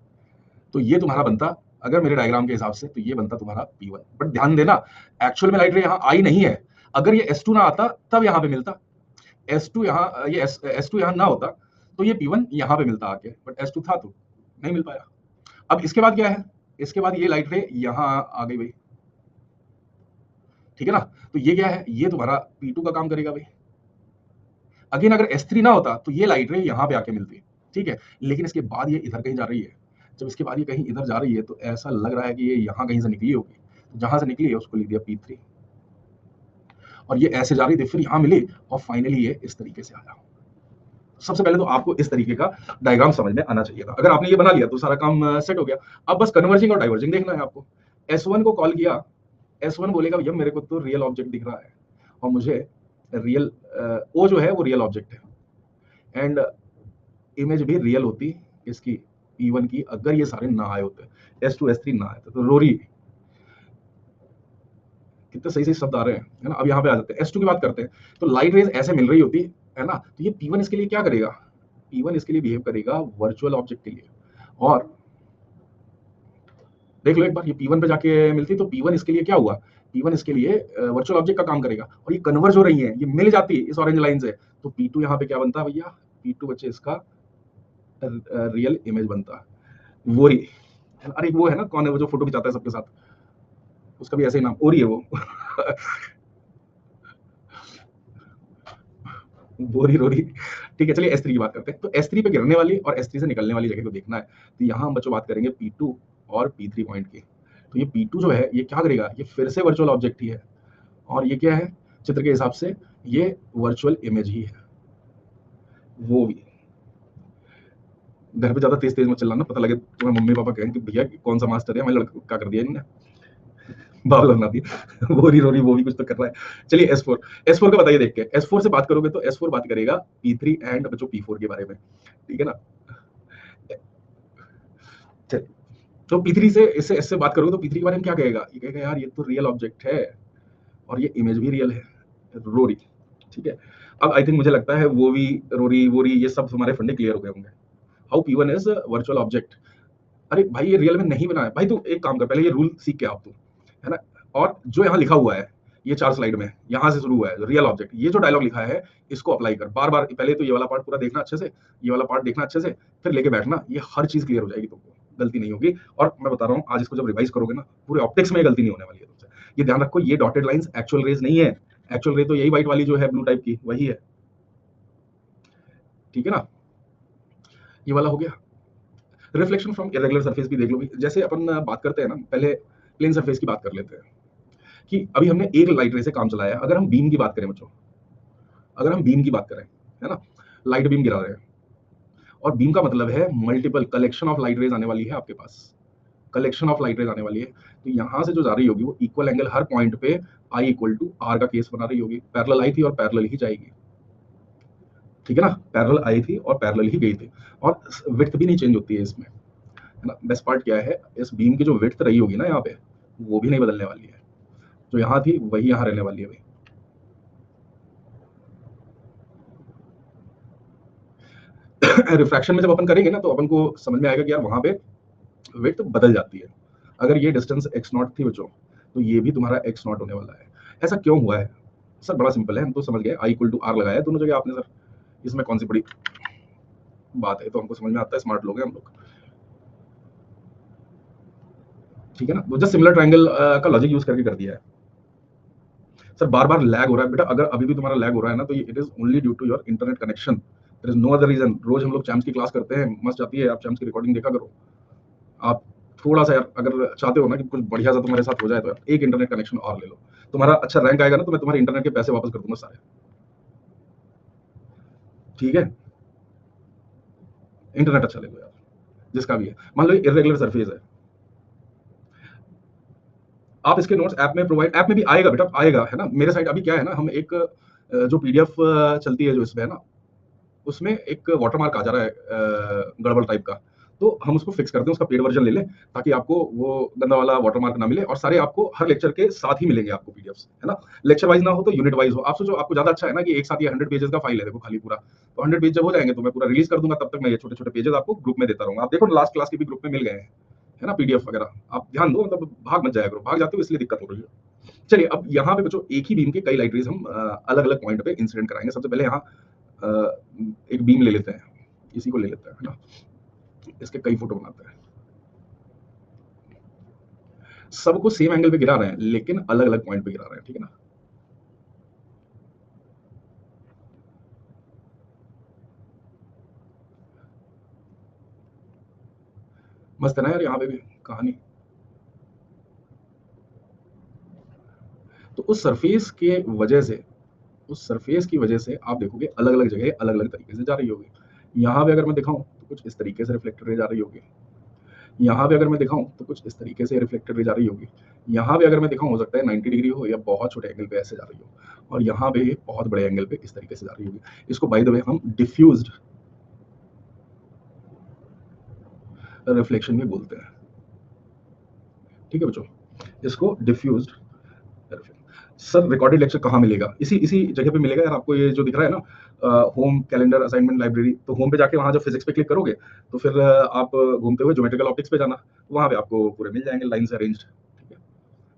तो ये तुम्हारा बनता, अगर मेरे डायग्राम के हिसाब से तो ये बनता तुम्हारा P1। बट ध्यान देना, एक्चुअल में लाइट रे यहाँ आई नहीं है। अगर ये S2 ना आता तब यहाँ पे मिलता, S2 यहाँ, ये S2 यहाँ ना होता तो ये P1 यहाँ पे मिलता आके, बट S2 था तो नहीं मिल पाया। अब इसके बाद क्या है, इसके बाद ये लाइट रे यहाँ आ गई भाई, ठीक है ना। तो ये क्या है, ये तुम्हारा P2 का काम करेगा भाई। अगेन अगर S3 ना होता तो ये लाइट रे यहाँ पे आके मिलती, ठीक है। लेकिन इसके बाद ये इधर कहीं जा रही है, जब इसके बाद ये कहीं इधर जा रही है तो ऐसा लग रहा है कि ये यहाँ कहीं से निकली होगी, तो जहां से निकली है उसको लिख दिया P3, और ये ऐसे जा रही थी, फिर यहाँ मिली और फाइनली ये इस तरीके से आया। सबसे पहले तो आपको इस तरीके का डायग्राम समझ में आना चाहिए था। अगर आपने ये बना लिया तो सारा काम सेट हो गया। अब बस कन्वर्जिंग और डाइवर्जिंग देखना है आपको। S1 को कॉल किया, S1 बोलेगा भैया मेरे को तो रियल ऑब्जेक्ट दिख रहा है और मुझे रियल O जो है वो रियल ऑब्जेक्ट है, एंड इमेज भी रियल होती इसकी P1 की, अगर ये सारे ना आए होते, S2 S3 ना आए तो रोरी। कितने सही सही शब्द आ रहे हैं, है ना। अब यहाँ पे आ जाते हैं, S2 की बात करते हैं। तो लाइट रेज ऐसे मिल रही होती है ना, तो ये P1 इसके लिए क्या करेगा, P1 इसके लिए बिहेव करेगा वर्चुअल ऑब्जेक्ट के लिए। और देख लो एक बार, ये P1 पे जाके मिलती तो P1 इसके लिए क्या हुआ, P1 इसके लिए वर्चुअल ऑब्जेक्ट का काम करेगा, और ये कन्वर्ज हो रही है, ये मिल जाती इस ऑरेंज लाइन से, तो P2 यहाँ पे क्या बनता है भैया, P2 बच्चे इसका रियल इमेज बनता है। वोरी, अरे वो है ना, कौन है वो जो फोटो खिंचाता है सबके साथ, उसका भी ऐसे ही नाम ओरी है वो बोरी रोरी, ठीक है। चलिए S3 की बात करते हैं। तो S3 पे गिरने वाली और S3 से निकलने वाली जगह को देखना है, तो यहाँ हम बच्चों बात करेंगे P2 और P3 पॉइंट की। तो ये P2 जो है ये क्या करेगा, ये फिर से वर्चुअल ऑब्जेक्ट ही है, और ये क्या है चित्र के हिसाब से, ये वर्चुअल इमेज ही है। वो भी घर पे ज्यादा तेज तेज मत चिल्लाना, पता लगे तुम्हें मम्मी पापा कहें कि भैया कौन सा मास्टर है, हमारे लड़का क्या कर दिया इन्होंने, बावल बना दिया बोरी रोरी, वो भी कुछ तो कर रहा है। चलिए S4 का बताइए देख के। S4 से बात करोगे तो S4 बात करेगा P3 एंड बच्चों P4 के बारे में, ठीक है ना। चलिए, तो P3 से इससे बात करोगे तो P3 के बारे में क्या कहेगा, ये कहेगा यार ये तो रियल ऑब्जेक्ट है और ये इमेज भी रियल है, रोरी, ठीक है। अब आई थिंक मुझे लगता है वो भी रोरी वोरी ये सब तुम्हारे फंडे क्लियर हो गए होंगे। How P1 is virtual object. अरे भाई ये रियल में नहीं बना है भाई, तू एक काम कर, पहले ये रूल सीख के आओ तू, है ना। और जो यहाँ लिखा हुआ है ये 4 स्लाइड में, यहाँ से शुरू हुआ है रियल ऑब्जेक्ट, ये जो डायलॉग लिखा है इसको अप्लाई कर बार बार। पहले तो ये वाला पार्ट पूरा देखना अच्छे से, ये वाला पार्ट देखना अच्छे से, फिर लेके बैठना, ये हर चीज क्लियर हो जाएगी तुमको, गलती नहीं होगी। और मैं बता रहा हूँ आज इसको जब रिवाइज करोगे ना, पूरे ऑप्टिक्स में गलती नहीं होने वाली है तुमसे। ये ध्यान रखो, ये डॉटेड लाइंस एक्चुअल रेज नहीं है, एक्चुअल रे तो यही व्हाइट वाली जो है ब्लू टाइप की वही है, ठीक है ना। ये वाला हो गया। रिफ्लेक्शन फ्रॉम इरेगुलर सरफेस भी देख लो, जैसे अपन बात करते हैं ना, पहले प्लेन सरफेस की बात कर लेते हैं कि अभी हमने एक लाइट रे से काम चलाया। अगर हम बीम की बात करें बच्चों, अगर हम बीम की बात करें, है ना, लाइट बीम गिरा रहे हैं, और बीम का मतलब है multiple collection of light rays आने वाली है आपके पास, कलेक्शन ऑफ लाइट रेज आने वाली है। तो यहाँ से जो जा रही होगी वो इक्वल एंगल हर पॉइंट पे आई इक्वल टू आर का केस बना रही होगी। पैरेलल आई थी और पैरेलल ही जाएगी, ठीक है ना, पैरेलल आई थी और पैरेलल ही गई थी, और विड्थ भी नहीं चेंज होती है इसमें, है ना। बेस्ट पार्ट क्या है, इस बीम की जो विड्थ रही होगी ना यहाँ पे, वो भी नहीं बदलने वाली है, जो यहाँ थी वही यहाँ रहने वाली है भाई। रिफ्रैक्शन में जब अपन करेंगे ना तो अपन को समझ में आएगा कि यार वहां पे विड्थ बदल जाती है। अगर ये डिस्टेंस x0 थी बच्चों, तो ये भी तुम्हारा x0 होने वाला है। ऐसा क्यों हुआ है सर, बड़ा सिंपल है, हम तो समझ गए, आई इक्वल टू आर लगाया दोनों जगह आपने सर, इसमें कौन सी बड़ी बात है, तो हमको समझ में आता है, स्मार्ट लोग हैं हम लोग, ठीक है ना। तो जस्ट सिमिलर ट्रायंगल का लॉजिक यूज करके कर दिया है। सर बार बार लैग हो रहा है बेटा, अगर अभी भी तुम्हारा लैग हो रहा है ना तो it is only due to your internet connection, there is no other reason. रोज हम लोग चैम्प्स की क्लास करते हैं, मस्त जाती है, आप चैम्प्स की रिकॉर्डिंग देखा करो। आप थोड़ा सा यार अगर चाहते हो ना कि कुछ बढ़िया सा तुम्हारे साथ हो जाए, तो एक इंटरनेट कनेक्शन और ले लो, तुम्हारा अच्छा रैंक आएगा ना, तो मैं तुम्हारे इंटरनेट के पैसे वापस कर दूंगा सारे, ठीक है। इंटरनेट अच्छा ले लो यार, जिसका भी है। मान लो इरेगुलर सरफेस है, आप इसके नोट्स ऐप में प्रोवाइड, ऐप में भी आएगा बेटा, आएगा, है ना। मेरे साइड अभी क्या है ना, हम एक जो पीडीएफ चलती है जो इसमें है ना, उसमें एक वाटरमार्क आ जा रहा है गड़बड़ टाइप का, तो हम उसको फिक्स कर दें, उसका पेड वर्जन ले लें, ताकि आपको वो गंदा वाला वाटरमार्क ना मिले, और सारे आपको हर लेक्चर के साथ ही मिलेंगे आपको पीडीएफ्स, है ना। लेक्चर वाइज ना हो तो यूनिट वाइज हो। आप सोचो आपको ज्यादा अच्छा है ना कि एक साथ ये 100 पेजेस का फाइल है, देखो खाली पूरा, तो 100 पेज जब हो जाएंगे तो मैं पूरा रिलीज कर दूंगा, तब तक मैं ये छोटे छोटे पेजेस आपको ग्रुप में देता रहूंगा। आप देखो लास्ट क्लास के भी ग्रुप में मिल गए हैं, है ना, पीडीएफ वगैरह। आप ध्यान दो, मतलब भाग मत जाया करो, भाग जाते हो इसलिए दिक्कत हो रही है। चलिए अब यहाँ पे बच्चों एक ही बीम के कई लाइट रेज हम अलग अलग पॉइंट पे इंसिडेंट कराएंगे। सबसे पहले यहाँ एक बीम ले लेते हैं, इसी को ले लेते हैं, है ना, इसके कई फोटो बनाते हैं। सबको सेम एंगल पे गिरा रहे हैं, लेकिन अलग अलग पॉइंट पे गिरा रहे हैं, ठीक है ना। मस्त है ना यार, यहाँ पे भी कहानी। तो उस सरफेस के वजह से, उस सरफेस की वजह से आप देखोगे अलग अलग जगह अलग अलग तरीके से जा रही होगी। यहाँ पे अगर मैं दिखाऊं तो कुछ इस तरीके से रिफ्लेक्टेड रे जा रही होगी, यहाँ पे अगर मैं दिखाऊं तो कुछ इस तरीके से रिफ्लेक्टेड रे जा रही होगी, यहाँ पे अगर मैं दिखाऊं हो सकता है 90 डिग्री हो, या बहुत छोटे एंगल पे ऐसे जा रही हो, और यहाँ पे बहुत बड़े एंगल पे इस तरीके से जा रही होगी। इसको बाय द वे हम डिफ्यूज्ड रिफ्लेक्शन भी बोलते हैं, ठीक है बच्चों, इसको डिफ्यूज्ड। सर रिकॉर्डेड लेक्चर कहाँ मिलेगा? इसी इसी जगह पे मिलेगा यार, आपको ये जो दिख रहा है ना, होम, कैलेंडर, असाइनमेंट, लाइब्रेरी। तो होम पे जाके वहाँ जब फिजिक्स पे क्लिक करोगे तो फिर आप घूमते हुए ज्योमेट्रिकल ऑप्टिक्स पे जाना, तो वहाँ पे आपको पूरे मिल जाएंगे लाइन से अरेंज्ड, ठीक है।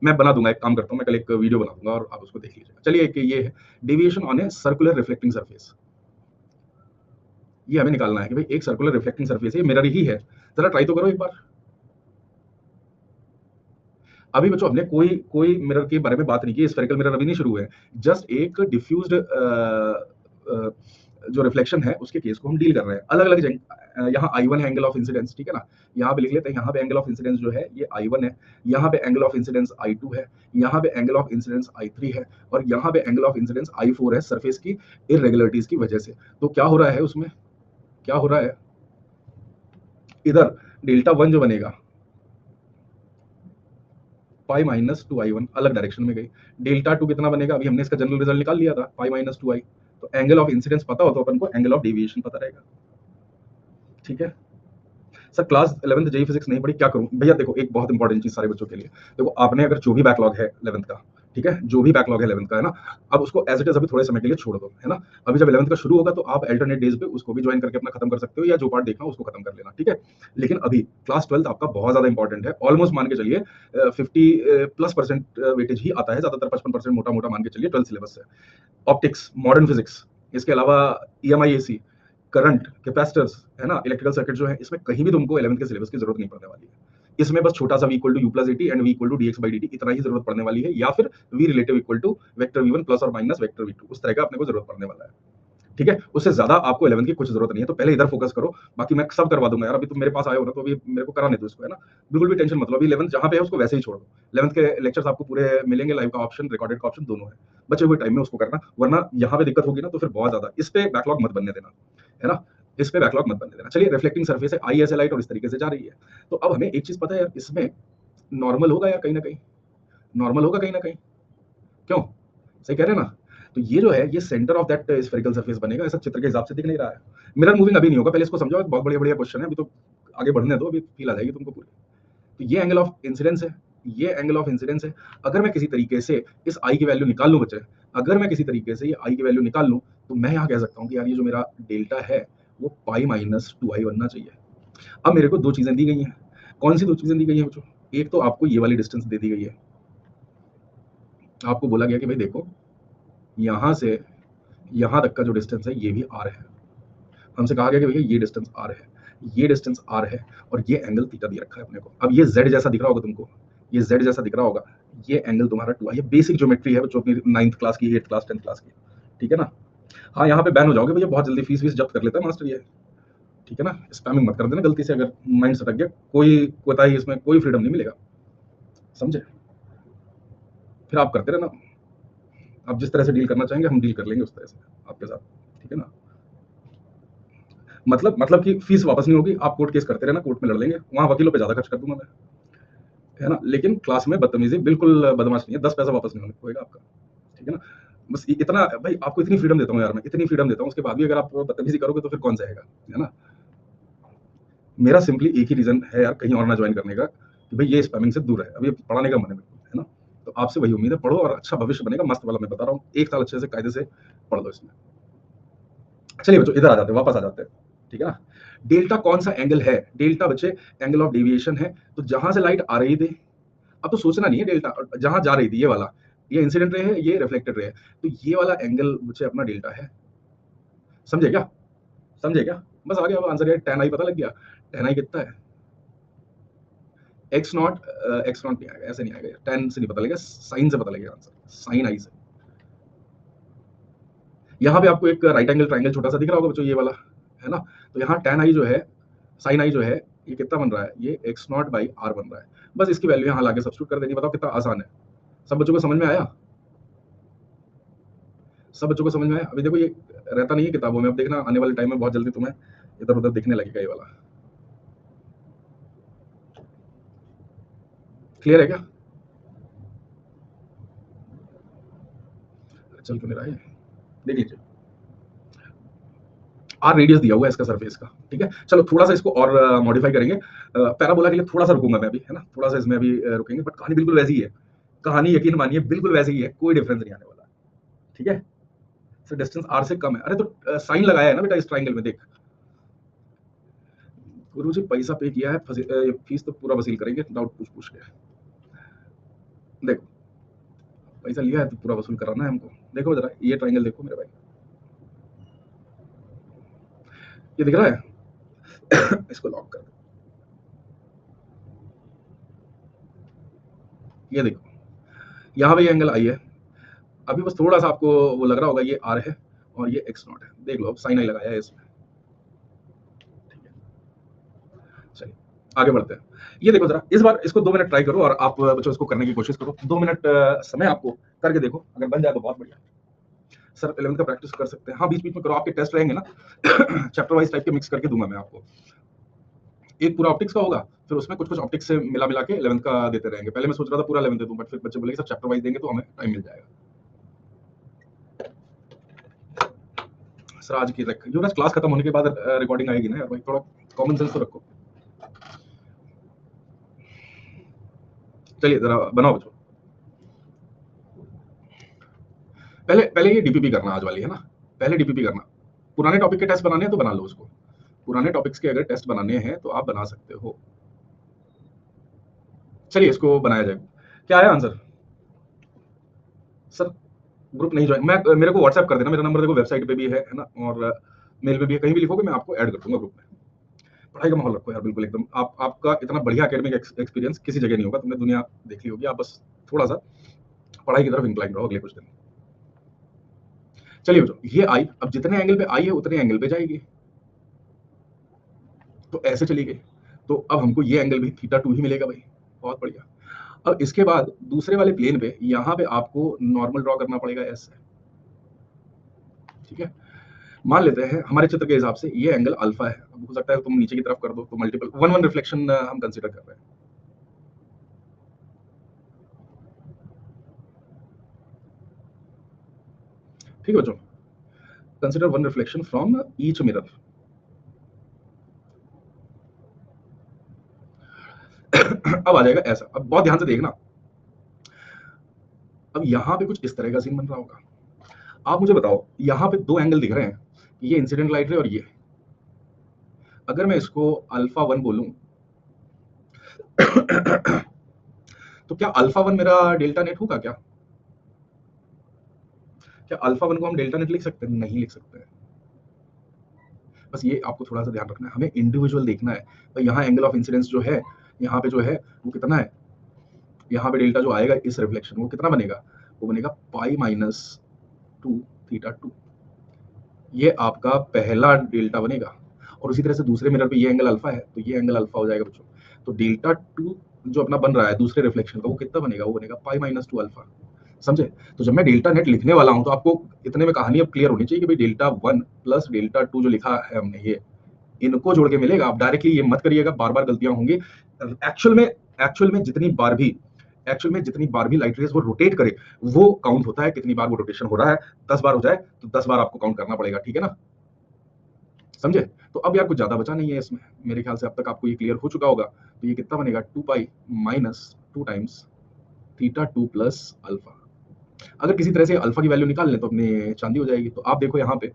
मैं बना दूंगा, एक काम करता हूँ, मैं कल एक वीडियो बना दूंगा और आप उसको देख लीजिएगा। चलिए एक ये है deviation on a circular reflecting surface, ये हमें निकालना है कि भाई एक सर्कुलर रिफ्लेक्टिंग सरफेस है, मिरर ही है, जरा ट्राई तो करो एक बार। अभी बच्चों हमने कोई कोई मिरर के बारे में बात नहीं की, स्फेरिकल मिरर अभी नहीं शुरू है, जस्ट एक डिफ्यूज्ड जो रिफ्लेक्शन है उसके केस को हम डील कर रहे हैं। अलग अलग यहाँ I1 है एंगल ऑफ इंसिडेंस, ठीक है ना, यहाँ पे लिख लेते हैं, यहाँ पे एंगल ऑफ इंसिडेंस जो है ये I1 है, यहाँ पे एंगल ऑफ इंसिडेंस I2 है, यहाँ पे एंगल ऑफ इंसिडेंस I3 है, और यहाँ पे एंगल ऑफ इंसिडेंस I4 है, सरफेस की इरेगुलरिटीज की वजह से। तो क्या हो रहा है उसमें, क्या हो रहा है, इधर डेल्टा 1 जो बनेगा, पाई माइनस 2i1 अलग डायरेक्शन में गई, डेल्टा 2 कितना बनेगा, अभी हमने इसका जनरल रिजल्ट निकाल लिया था, पाई माइनस 2i। तो एंगल ऑफ इंसिडेंस पता हो तो अपन को एंगल ऑफ डेविएशन पता रहेगा, ठीक है। Sir class 11th JEE physics नहीं पढ़ी, क्या करूं भैया? देखो एक बहुत इंपॉर्टेंट चीज सारे बच्चों के लिए, देखो आपने अगर जो भी बैकलॉग है 11th का, ठीक है, जो भी बैकलॉग है 11th का, है ना, अब उसको एज इट इज अभी थोड़े समय के लिए छोड़ दो, है ना। अभी जब 11th का शुरू होगा तो आप अल्टरनेट डेज पे उसको भी ज्वाइन करके अपना खत्म कर सकते हो, या जो पार्ट देखना उसको खत्म कर लेना, ठीक है। लेकिन अभी क्लास 12th आपका बहुत ज्यादा इंपॉर्टेंट है, ऑलमोस्ट मान के चलिए 50+% वेटेज ही आता है, ज्यादातर 55% मोटा मोटा मान के चलिए 12th सिलेबस से। ऑप्टिक्स, मॉडर्न फिजिक्स, इसके अलावा EMI AC, करंट, कैपेसिटर्स, है ना, इलेक्ट्रिकल सर्किट जो है, इसमें कहीं भी तुमको 11th के सिलेबस की जरूरत नहीं पड़ने वाली है। इसमें बस छोटा सा v equal to u plus at and v equal to dx/dt इतना ही जरूरत पड़ने वाली है, या फिर v relative equal to vector v1 plus और माइनस वेक्टर v2, उस तरह का अपने को जरूरत पड़ने वाला है, ठीक है। उससे ज्यादा आपको 11th की कुछ जरूरत नहीं है, तो पहले इधर फोकस करो, बाकी मैं सब करवा दूंगा यार। अभी तुम मेरे पास आए हो ना, तो अभी मेरे को कराने दो इसको, है ना, बिल्कुल भी टेंशन मत लो। अभी 11th जहां पे है उसको वैसे ही छोड़ दो, 11th के लेक्चर्स आपको पूरे मिलेंगे, लाइव का ऑप्शन, रिकॉर्डेड का ऑप्शन, दोनों है। बचे हुए टाइम में उसको करना, वरना यहाँ पे दिक्कत होगी ना तो फिर बहुत ज्यादा इस पे बैकलॉग मत बनने देना, है ना, इस पे बैकलॉग मत बनने देना। चलिए रिफ्लेक्टिंग सरफेस है, आई ऐसे लाइट और इस तरीके से जा रही है, तो अब हमें एक चीज पता है यार, इसमें नॉर्मल होगा यार, कहीं ना कहीं नॉर्मल होगा, कहीं ना कहीं, क्यों, सही कह रहे हैं ना। तो ये जो है ये centre of that spherical surface बनेगा, ऐसा चित्र के हिसाब से दिख नहीं रहा है। मिरर मूविंग अभी नहीं होगा, पहले इसको समझो, बहुत बढ़िया बढ़िया क्वेश्चन है, अभी तो आगे बढ़ने दो, अभी फील आ जाएगी तुमको पूरी। तो ये एंगल ऑफ इंसिडेंस है, ये एंगल ऑफ इंसिडेंस है। अगर मैं किसी तरीके से इस आई की वैल्यू निकाल लूं बच्चे, अगर मैं किसी तरीके से ये आई की वैल्यू निकाल लूं, तो मैं यहाँ कह सकता हूँ कि यार ये जो मेरा डेल्टा है वो पाई माइनस 2i बनना चाहिए। अब मेरे को दो चीजें दी गई हैं, कौन सी दो चीजें दी गई हैं बच्चों? एक तो आपको ये वाली डिस्टेंस दे दी गई है, आपको बोला गया कि भाई देखो यहाँ से यहाँ तक का जो डिस्टेंस है ये भी r है, हमसे कहा गया कि भैया ये डिस्टेंस आर है, ये डिस्टेंस आर है और ये एंगल थीटा दिया रखा है अपने को। अब ये जेड जैसा दिख रहा होगा तुमको, ये जेड जैसा दिख रहा होगा, ये एंगल तुम्हारा 2 ये बेसिक ज्योमेट्री है बच्चों अपनी 9th क्लास की, 8th क्लास, 10th क्लास की, ठीक है ना। हाँ, यहाँ पे बैन हो जाओगे भैया, बहुत जल्दी फीस जब्त कर लेता है मास्टर ये, ठीक है ना। स्पैमिंग मत कर देना गलती से, अगर माइंड सटक गया, कोई कोताही इसमें कोई फ्रीडम नहीं मिलेगा, समझे। फिर आप करते रहना, आप जिस तरह से डील करना चाहेंगे हम डील कर लेंगे उस तरह से आपके साथ, ठीक है ना। मतलब कि फीस वापस नहीं होगी, आप कोर्ट केस करते रहना, कोर्ट में लड़ लेंगे, वहां वकीलों पे ज्यादा खर्च कर दूंगा मैं, है ना। लेकिन क्लास में बदतमीजी बिल्कुल बदमाश नहीं है, 10 पैसा वापस नहीं होगा आपका, ठीक है ना। बस इतना भाई, आपको इतनी फ्रीडम देता हूँ यार, मैं इतनी फ्रीडम देता हूँ, उसके बाद भी अगर आप बदतमीजी करोगे तो फिर कौन जाएगा, है ना। मेरा सिंपली एक ही रीजन है यार कहीं और ना ज्वाइन करने का, कि भाई ये स्पैमिंग से दूर है, अभी पढ़ाने का मन है बिल्कुल, है ना। तो आपसे वही उम्मीद है, पढ़ो और अच्छा भविष्य बनेगा मस्त वाला, मैं बता रहा हूँ, 1 साल अच्छे से कायदे से पढ़ लो इसमें। चलिए बच्चों इधर आ जाते हैं, वापस आ जाते हैं, ठीक है ना। डेल्टा कौन सा एंगल है? डेल्टा बच्चे एंगल ऑफ डेविएशन है, तो जहां से लाइट आ रही थी, अब तो सोचना नहीं है, डेल्टा जहां जा रही थी ये वाला, ये इंसिडेंट रे है, ये रिफ्लेक्टेड रे है, तो ये वाला एंगल बच्चे अपना डेल्टा है, समझे क्या? समझे क्या? बस आ गया अब आंसर, tan आई पता लग गया, tan आई कितना है, x नॉट, x नॉट नहीं आएगा, ऐसे नहीं आएगा, tan से नहीं पता लगेगा, साइन से पता लगेगा आंसर, साइन आई से। यहाँ पे आपको एक राइट एंगल ट्राइंगल छोटा सा दिख रहा होगा बच्चों, ये वाला, है ना। तो यहाँ tan आई जो है, साइन आई जो है, ये कितना बन रहा है, ये x नॉट बाई आर बन रहा है, बस इसकी वैल्यू यहाँ लाके सब्स्टिट्यूट कर देनी, बताओ कितना आसान है। सब बच्चों को समझ में आया? सब बच्चों को समझ में आया? अभी देखो ये रहता नहीं है किताबों में, अब देखना आने वाले टाइम में बहुत जल्दी तुम्हें इधर उधर दिखने लगेगा ये वाला, क्लियर है क्या? चल क्यों नहीं रहा है, देख लीजिए, आर रेडियस दिया हुआ है इसका सरफेस का, ठीक है। चलो थोड़ा सा इसको और मॉडिफाई करेंगे, पैराबोला के लिए थोड़ा सा रुकूंगा मैं अभी, है ना, थोड़ा सा इसमें अभी रुकेंगे, बट कहानी बिल्कुल वैसी ही है, कहानी यकीन मानिए बिल्कुल वैसी ही है, कोई डिफरेंस नहीं आने वाला, ठीक है। सो डिस्टेंस आर से कम है, अरे तो साइन लगाया है ना बेटा इस ट्राइंगल में, देख गुरु जी पैसा पे किया है, फीस तो पूरा वसूल करेंगे, डाउट पूछ पूछ के, देखो पैसा लिया है तो पूरा वसूल कराना है हमको। देखो जरा ये ट्राइंगल देखो मेरे भाई, ये दिख रहा है इसको लॉक कर दो, ये देखो यहाँ पे ये एंगल आई है, अभी बस थोड़ा सा आपको वो लग रहा होगा, ये आर है और ये एक्स नॉट है, देख लो अब साइन आई लगाया है इसमें, ठीक है। चलिए आगे बढ़ते हैं, ये देखो जरा इस बार इसको 2 मिनट ट्राई करो और आप बच्चों इसको करने की कोशिश करो, 2 मिनट समय आपको करके देखो, अगर बन जाए तो बहुत बढ़िया। सर 11th का प्रैक्टिस कर सकते हैं, हाँ बीच बीच में करो, आपके टेस्ट रहेंगे ना चैप्टर वाइज टाइप के मिक्स करके दूंगा मैं आपको, एक पूरा ऑप्टिक्स का होगा, फिर उसमें कुछ कुछ ऑप्टिक्स से मिला मिला के 11th का देते रहेंगे। पहले मैं सोच रहा था पूरा 11th दे दूं, बट फिर बच्चे बोले सर चैप्टर वाइज देंगे तो हमें टाइम मिल जाएगा। सर आज की तक युवराज क्लास खत्म होने के बाद रिकॉर्डिंग आएगी ना यार भाई, थोड़ा कॉमन सेंस तो रखो। चलिए जरा बनाओ बच्चों, पहले पहले ये डीपीपी करना आज वाली, है ना, पहले डीपीपी करना, पुराने टॉपिक के टेस्ट बनाने हैं तो बना लो उसको, पुराने टॉपिक्स के अगर टेस्ट बनाने हैं तो आप बना सकते हो। चलिए इसको बनाया जाए, क्या आया आंसर? सर ग्रुप नहीं ज्वाइन, मैं मेरे को व्हाट्सएप कर देना, मेरा नंबर देखो वेबसाइट पे भी है ना, और मेल पे भी है, कहीं भी लिखोगे मैं आपको ऐड कर दूंगा ग्रुप में। पढ़ाई का माहौल रखो यार बिल्कुल एकदम, आपका इतना बढ़िया एकेडमिक एक्सपीरियंस किसी जगह नहीं होगा, तुमने दुनिया देख ली होगी, आप बस थोड़ा सा पढ़ाई की तरफ इंक्लाइन रहो अगले कुछ दिन। चलिए बच्चों ये आई, अब जितने एंगल पे आई है उतने एंगल पे जाएगी, तो ऐसे चली गई, तो अब हमको ये एंगल भी थीटा 2 ही मिलेगा भाई, बहुत बढ़िया। अब इसके बाद दूसरे वाले प्लेन पे यहाँ पे आपको नॉर्मल ड्रॉ करना पड़ेगा ऐसे, ठीक है। मान लेते हैं हमारे चित्र के हिसाब से ये एंगल अल्फा है, अब हो सकता है तुम नीचे की तरफ कर दो तो मल्टीपल 1 1 रिफ्लेक्शन हम कंसीडर कर रहे हैं, ठीक है बच्चों, consider 1 reflection from each mirror. अब आ जाएगा ऐसा, अब बहुत ध्यान से देखना, अब यहाँ पे कुछ इस तरह का सीन बन रहा होगा, आप मुझे बताओ यहाँ पे 2 एंगल दिख रहे हैं, ये इंसिडेंट लाइट रे और ये, अगर मैं इसको अल्फा 1 बोलूं तो क्या अल्फा 1 मेरा डेल्टा नेट होगा क्या? क्या अल्फा 1 को हम डेल्टा नेट लिख सकते हैं? नहीं लिख सकते हैं, बस ये आपको थोड़ा सा ध्यान रखना है, हमें इंडिविजुअल देखना है। तो यहाँ एंगल ऑफ इंसिडेंस जो है, यहाँ पे जो है वो कितना है, यहाँ पे डेल्टा जो आएगा इस रिफ्लेक्शन वो कितना बनेगा, वो बनेगा पाई माइनस 2 थीटा 2। ये आपका पहला डेल्टा बनेगा। और उसी तरह से दूसरे मिरर पे ये एंगल अल्फा है, तो ये एंगल अल्फा हो जाएगा बच्चों। तो डेल्टा 2 जो अपना बन रहा है दूसरे रिफ्लेक्शन का, वो कितना बनेगा, वो बनेगा पाई माइनस 2 अल्फा। समझे? तो जब मैं डेल्टा नेट लिखने वाला हूं तो आपको इतने में कहानी अब क्लियर होनी चाहिए कि भाई डेल्टा 1 प्लस डेल्टा 2 जो लिखा है हमने, ये इनको जोड़ के मिलेगा। आप डायरेक्टली ये मत करिएगा, बार-बार गलतियां होंगी। एक्चुअल में जितनी बार भी लाइट रेज वो रोटेट करे, वो काउंट होता है कितनी बार वो रोटेशन हो रहा है। 10 बार हो जाए तो 10 बार आपको काउंट करना पड़ेगा, ठीक है ना? समझे? तो अब यार कुछ ज्यादा बचा नहीं है इसमें, मेरे ख्याल से अब तक आपको ये क्लियर हो चुका होगा। तो ये कितना बनेगा, 2 पाई minus 2 times theta 2 plus alpha. अगर किसी तरह से अल्फा की वैल्यू निकाल लें तो अपनी चांदी हो जाएगी। तो आप देखो यहाँ पे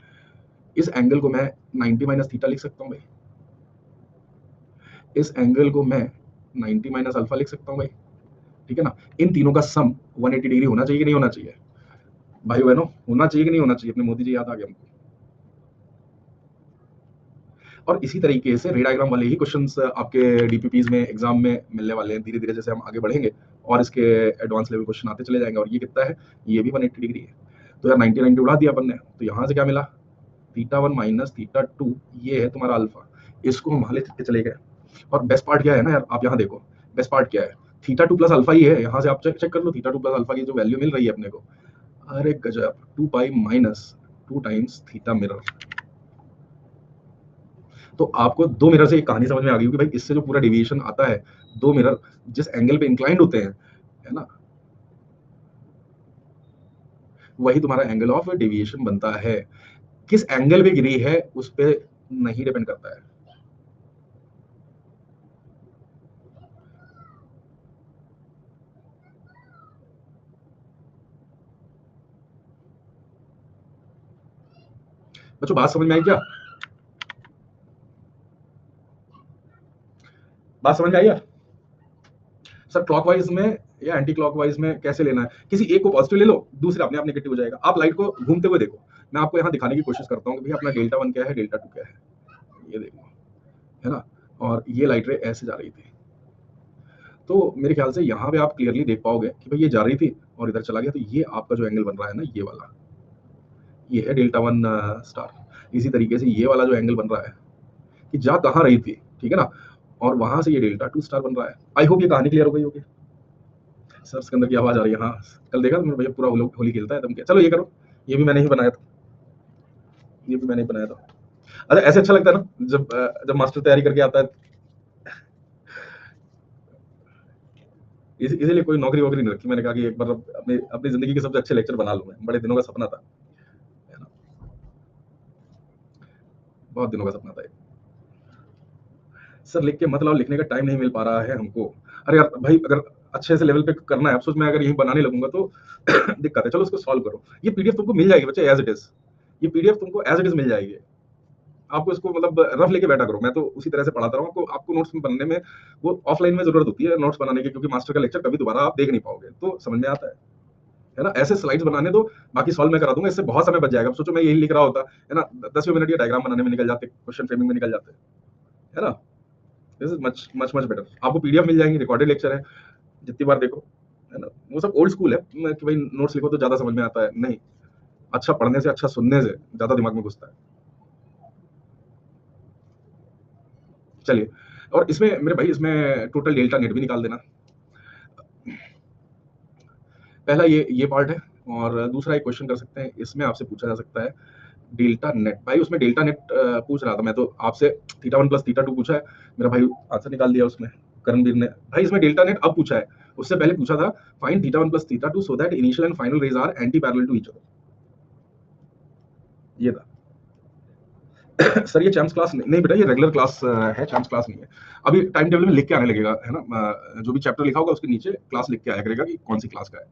इस एंगल को मैं 90 माइनस थीटा लिख सकता हूँ भाई, इस एंगल को मैं 90 माइनस अल्फा लिख सकता हूँ भाई, ठीक है ना? इन तीनों का सम 180 डिग्री होना चाहिए कि नहीं होना चाहिए भाई बहनों, होना चाहिए कि नहीं होना चाहिए? अपने मोदी जी याद आ गए हमको। और इसी तरीके से रे डायग्राम वाले ही क्वेश्चंस आपके डीपीपीज में एग्जाम में मिलने वाले हैं धीरे धीरे, जैसे हम आगे बढ़ेंगे और इसके एडवांस लेवल क्वेश्चन आते चले जाएंगे। और ये कितना है, ये भी 180 डिग्री है। तो यार 90 90 उड़ा दिया अपन ने, तो यहाँ से क्या मिला, थीटा 1 माइनस थीटा 2, ये है तुम्हारा अल्फा। इसको हम वहां लेके चले गए। और बेस्ट पार्ट क्या है ना यार, आप यहाँ देखो, बेस्ट पार्ट क्या है, थीटा 2 प्लस अल्फा ही है। यहाँ से आप चेक चेक कर लो, थीटा 2 प्लस अल्फा की जो वैल्यू मिल रही है अपने को, अरे गजब, 2 पाई माइनस 2 टाइम्स थीटा मिरर। तो आपको दो मिरर से एक कहानी समझ में आ गई कि भाई इससे जो पूरा डेविएशन आता है, दो मिरर जिस एंगल पे इंक्लाइंड होते हैं, है ना, वही तुम्हारा एंगल ऑफ डेविएशन बनता है। किस एंगल पे गिरी है उस पे नहीं डिपेंड करता है। बच्चों बात समझ में आई क्या? बात समझ में आई यार? सर क्लॉकवाइज में या एंटी क्लॉकवाइज में कैसे लेना है? किसी एक को पॉजिटिव ले लो, दूसरे अपने आप नेगेटिव हो जाएगा। आप लाइट को घूमते हुए देखो, मैं आपको यहाँ दिखाने की कोशिश करता हूँ कि भैया अपना डेल्टा 1 क्या है, डेल्टा 2 क्या है। ये देखो, है ना, और ये लाइट रे ऐसे जा रही थी। तो मेरे ख्याल से यहाँ पे आप क्लियरली देख पाओगे कि भाई ये जा रही थी और इधर चला गया। तो ये आपका जो एंगल बन रहा है ना, ये वाला, ये है डेल्टा 1 स्टार। इसी तरीके से ये वाला जो एंगल बन रहा है कि जा कहाँ रही थी, ठीक है ना, और वहां से ये डेल्टा 2 स्टार बन रहा है। आई होप ये कहानी क्लियर हो गई होगी। सर सिकंदर की आवाज आ रही है, हाँ। कल देखा मेरा भैया पूरा होली खेलता है तुम क्या। चलो ये करो, ये भी मैंने ही बनाया था, ये भी मैंने ही बनाया था। अच्छा ऐसे अच्छा लगता है ना जब मास्टर तैयारी करके आता है। इसीलिए कोई नौकरी वोकरी नहीं रखी मैंने, कहा कि एक बार अपनी अपनी जिंदगी के सबसे अच्छे लेक्चर बना लूं मैं। बड़े दिनों का सपना था, है ना, बहुत दिनों का सपना था ये। सर लिख के मतलब लिखने का टाइम नहीं मिल पा रहा है हमको। अरे यार भाई, अगर अच्छे से लेवल पे करना है, अफसोस मैं अगर यही बनाने लगूंगा तो दिक्कत है। चलो उसको सॉल्व करो, ये पीडीएफ तुमको मिल जाएगी बच्चे एज इट इज। ये पीडीएफ तुमको एज इट इज मिल जाएगी। आपको इसको मतलब रफ लेके बैठा करो, मैं तो उसी तरह से पढ़ाता रहा हूँ आपको। आपको नोट्स में बनने में वो ऑफलाइन में जरूरत होती है नोट्स बनाने की, क्योंकि मास्टर का लेक्चर कभी दोबारा आप देख नहीं पाओगे, तो समझ में आता है ना। ऐसे स्लाइड्स बनाने दो, बाकी सॉल्व मैं करा दूंगा। इससे बहुत समय बच जाएगा। अब सोचो मैं यही लिख रहा होता, है ना, 10 मिनट ये डायग्राम बनाने में निकल जाते, क्वेश्चन फ्रेमिंग में निकल जाते, है ना। This is much much much better. आपको पीडीएफ मिल जाएंगी, रिकॉर्डेड लेक्चर है, जितनी बार देखो, है ना। वो सब ओल्ड स्कूल है कि भाई नोट्स लिखो तो ज्यादा समझ में आता है, नहीं। अच्छा पढ़ने से, अच्छा सुनने से ज्यादा दिमाग में घुसता है। चलिए, और इसमें मेरे भाई इसमें टोटल डेल्टा नेट भी निकाल देना। पहला ये पार्ट है। और दूसरा एक क्वेश्चन कर सकते हैं, इसमें आपसे पूछा जा सकता है डेल्टा नेट। भाई उसमें डेल्टा नेट पूछ रहा था मैं तो आपसे, थीटा 1 प्लस थीटा 2 पूछा है, मेरा भाई आंसर निकाल दिया उसमें, करणवीर ने। भाई इसमें डेल्टा नेट अब पूछा है, उससे पहले पूछा था find theta 1 plus theta 2 so that initial and final rays are anti parallel to each other. ये था। सर ये चैम्प्स क्लास नहीं, नहीं बेटा, ये रेगुलर क्लास है, चैम्प्स क्लास नहीं है। अभी टाइम टेबल में लिख के आने लगेगा, है ना, जो भी चैप्टर लिखा होगा उसके नीचे क्लास लिख के आया करेगा कि कौन सी क्लास का है।